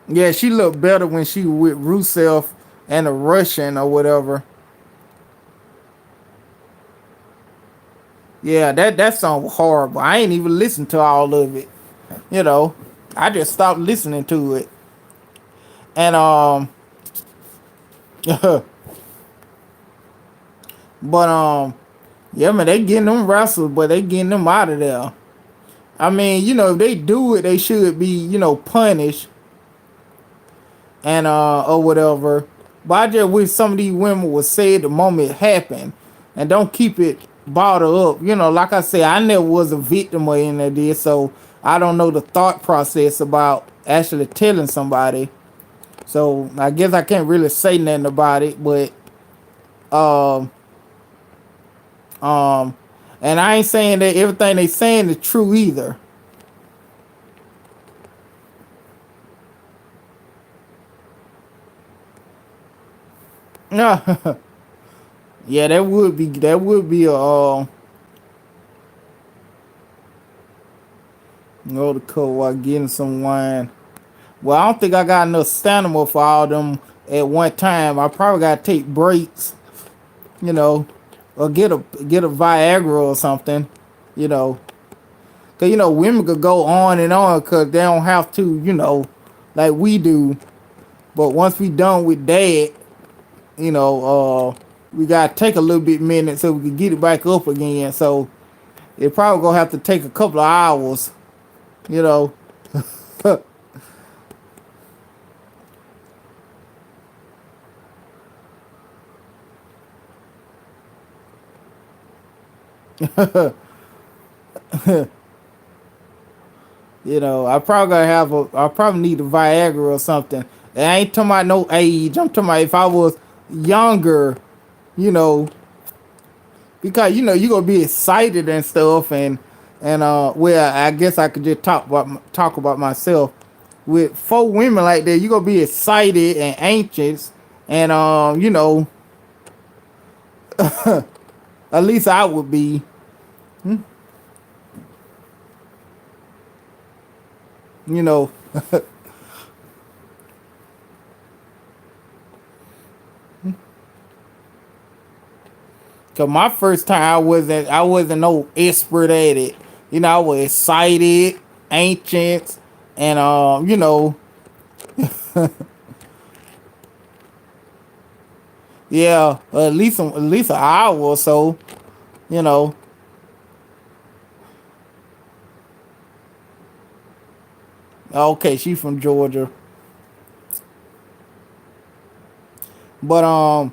Speaker 1: Yeah, she looked better when she was with Rusev and a Russian or whatever. Yeah, that song was horrible. I ain't even listened to all of it. You know, I just stopped listening to it. And but yeah, man, they getting them wrestlers, but they getting them out of there. I mean, if they do it, they should be, punished and or whatever. But I just wish some of these women would say it the moment it happened and don't keep it bottled up. Like I said, I never was a victim of any of this, so I don't know the thought process about actually telling somebody. So I guess I can't really say nothing about it, but um um and I ain't saying that everything they saying is true either. Yeah, that would be a go to cover while getting some wine. Well, I don't think I got enough stamina for all them at one time. I probably gotta take breaks, you know, or get a Viagra or something, you know. Cause women could go on and on cause they don't have to, like we do. But once we done with that, we gotta take a little bit minute so we can get it back up again. So it probably gonna have to take a couple of hours, you know. I probably need a Viagra or something. And I ain't talking about no age. I'm talking about if I was younger, you know, because you gonna be excited and stuff, and well, I guess I could just talk about myself. With four women like that, you gonna be excited and anxious, and at least I would be. You know, cause my first time I wasn't no expert at it. I was excited, anxious, and yeah, at least an hour or so. You know, okay, she from Georgia, but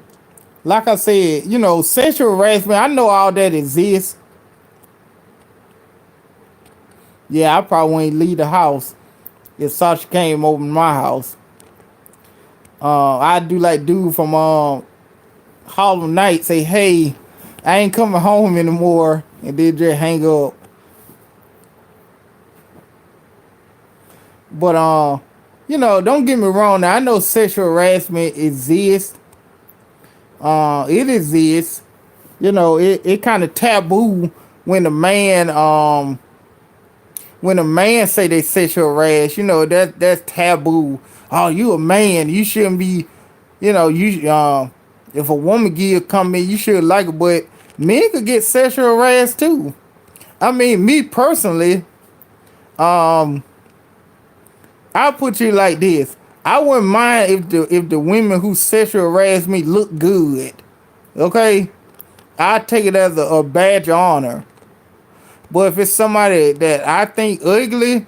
Speaker 1: like I said, sexual harassment. I know all that exists. Yeah, I probably wouldn't leave the house if Sasha came over to my house. I do like dude from Harlem Night say, "Hey, I ain't coming home anymore," and then just hang up. But don't get me wrong. Now I know sexual harassment exists. It exists. It kind of taboo when the man say they sexual harass. That's taboo. Oh, you a man, you shouldn't be. You if a woman give a comment, you should like it, but Men could get sexual harassed too. I mean, me personally, um, I'll put you like this. I wouldn't mind if the women who sexual harass me look good. Okay? I take it as a badge of honor. But if it's somebody that I think ugly,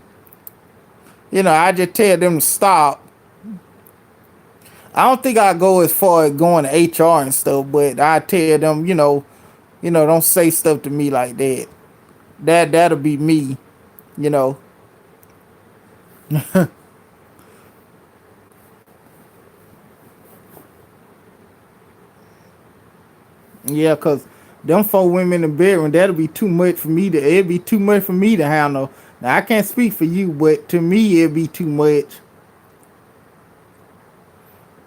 Speaker 1: I just tell them to stop. I don't think I go as far as going to HR and stuff, but I tell them, don't say stuff to me like that. That'll be me, you know. Yeah, cause them four women in the bedroom, that'll be too much for me to. It'd be too much for me to handle. Now I can't speak for you, but to me it'd be too much.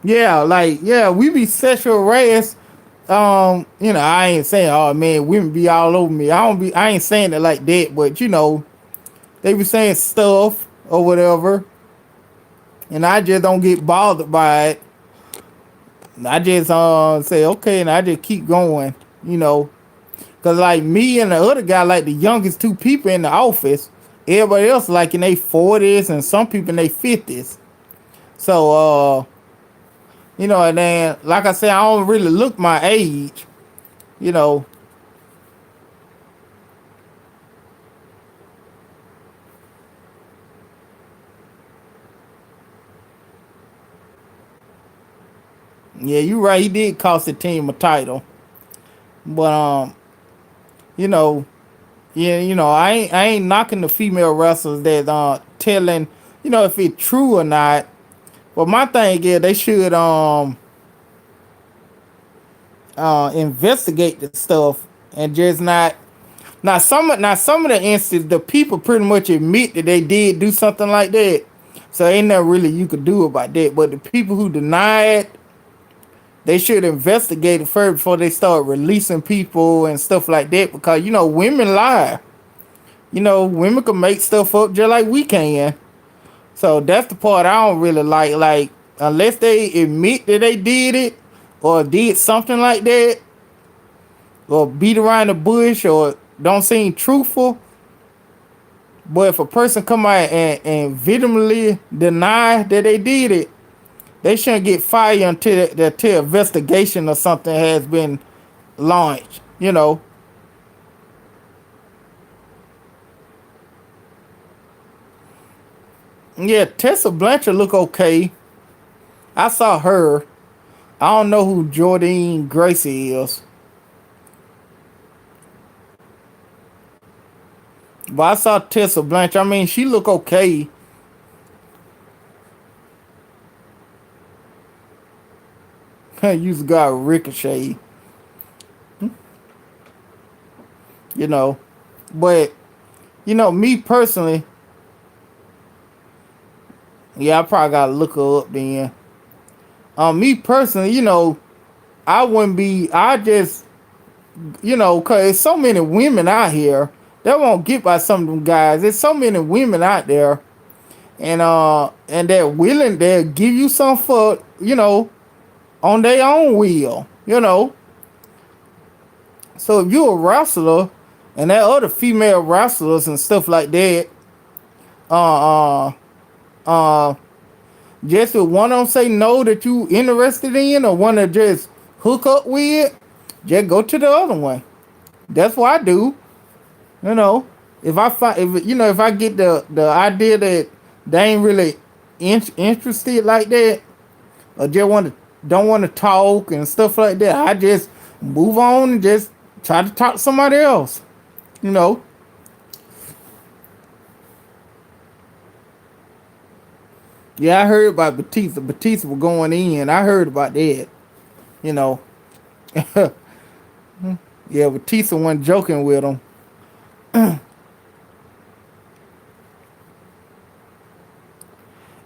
Speaker 1: Yeah, like we be sexual harassed. I ain't saying, oh man, women be all over me. I ain't saying it like that, but they be saying stuff or whatever, and I just don't get bothered by it. I just say okay, and I just keep going, cause like me and the other guy, like the youngest two people in the office, everybody else like in their 40s and some people in their 50s. So and then like I said, I don't really look my age, you know. Yeah, you right. He did cost the team a title, but you know, yeah, I ain't knocking the female wrestlers that telling, if it's true or not. But my thing is they should investigate the stuff and just not. Now some of the instances the people pretty much admit that they did do something like that, so ain't nothing really you could do about that. But the people who deny it, they should investigate it first before they start releasing people and stuff like that, because women lie. Women can make stuff up just like we can. So that's the part I don't really like. Like, unless they admit that they did it or did something like that, or beat around the bush or don't seem truthful. But if a person come out and vehemently deny that they did it, they shouldn't get fired until investigation or something has been launched. Yeah, Tessa Blanchard look okay. I saw her. I don't know who Jordine Gracie is, but I saw Tessa Blanchard. I mean, she look okay. Used to got Ricochet, you know. But me personally, yeah, I probably gotta look her up then. Me personally, I wouldn't be. I just, cause there's so many women out here that won't get by some of them guys. There's so many women out there, and they're willing. They'll give you some for on their own will. So if you're a wrestler, and there are other female wrestlers and stuff like that, uh, uh, uh, just if one of them say no that you interested in, or want to just hook up with, just go to the other one. That's what I do. You know, if I find, if I get the idea that they ain't really interested like that, or just don't want to talk and stuff like that, I just move on and just try to talk to somebody else. You know. Yeah, I heard about Batista. Batista was going in. I heard about that. You know. Yeah, Batista wasn't joking with him.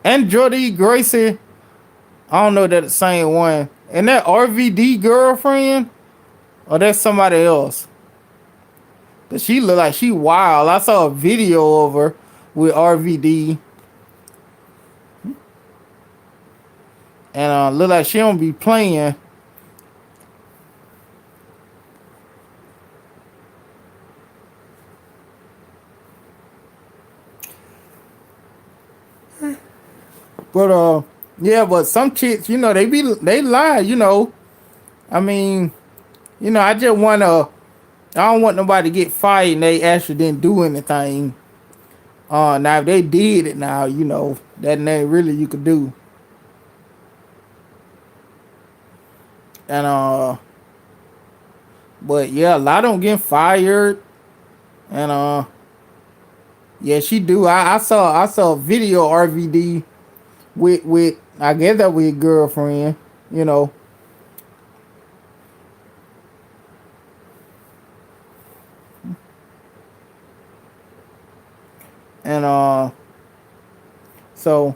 Speaker 1: And Jody Gracie, I don't know that the same one. And that RVD girlfriend, or that's somebody else. But she look like she wild. I saw a video of her with RVD, and look like she don't be playing. But yeah, but some chicks, they lie, I mean, I just wanna I don't want nobody to get fired and they actually didn't do anything. Now if they did it now, that ain't really you could do. And but yeah, a lot of them getting fired. And yeah, she do. I saw a video RVD with I guess that with a girlfriend, you know. And so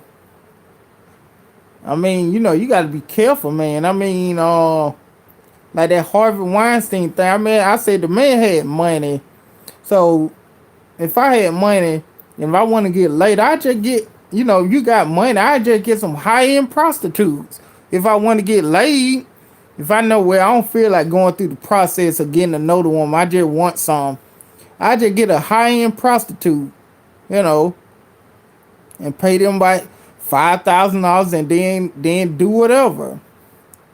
Speaker 1: I mean, you gotta be careful, man. I mean, like that Harvey Weinstein thing. I mean, I said the man had money. So if I had money, if I want to get laid, I just get, you got money, I just get some high end prostitutes. If I want to get laid, if I know where I don't feel like going through the process of getting to know the woman, I just want some. I just get a high end prostitute, you know, and pay them by $5,000 and then do whatever.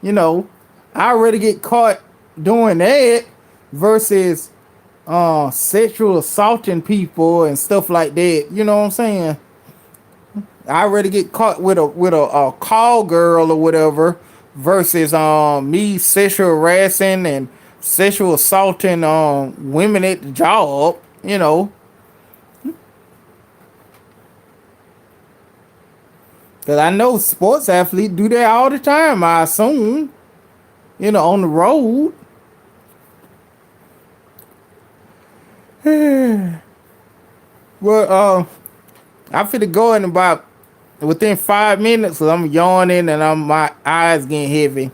Speaker 1: You know, I already get caught doing that versus sexual assaulting people and stuff like that. You know what I'm saying? I already get caught with a call girl or whatever versus me sexual harassing and sexual assaulting women at the job. You know, because I know sports athletes do that all the time. I assume, on the road. Well, I finna go in about within 5 minutes. So I'm yawning and my eyes getting heavy.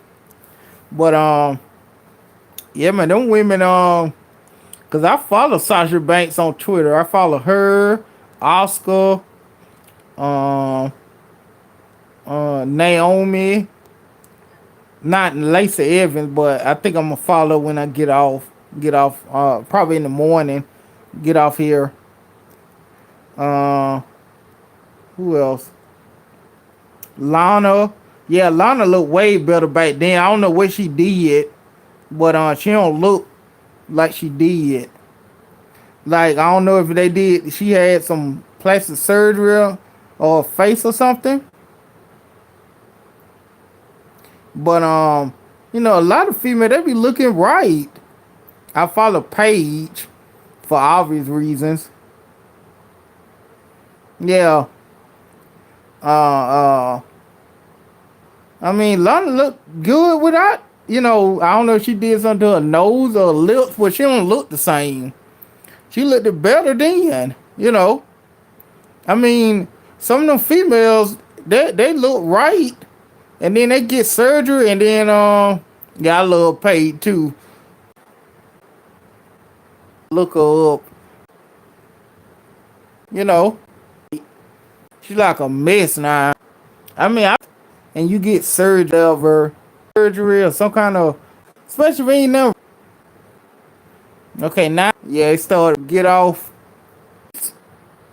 Speaker 1: But yeah, man, them women cause I follow Sasha Banks on Twitter. I follow her, Oscar, Naomi, not Lacey Evans, but I think I'm gonna follow when I get off. Probably in the morning. Get off here. Uh, who else? Lana. Yeah, Lana looked way better back then. I don't know what she did, but she don't look like she did. Like I don't know if they did. She had some plastic surgery or face or something. But a lot of female they be looking right. I follow Paige for obvious reasons. Yeah. I mean, Lana looked good without. I don't know if she did something to her nose or lips, but she don't look the same. She looked better then. I mean, some of them females they look right, and then they get surgery, and then yeah, I love Paige too. Look her up. You know, she's like a mess now. I mean, and you get surgery or some kind of, especially when you know. Okay, now yeah, it started to get off.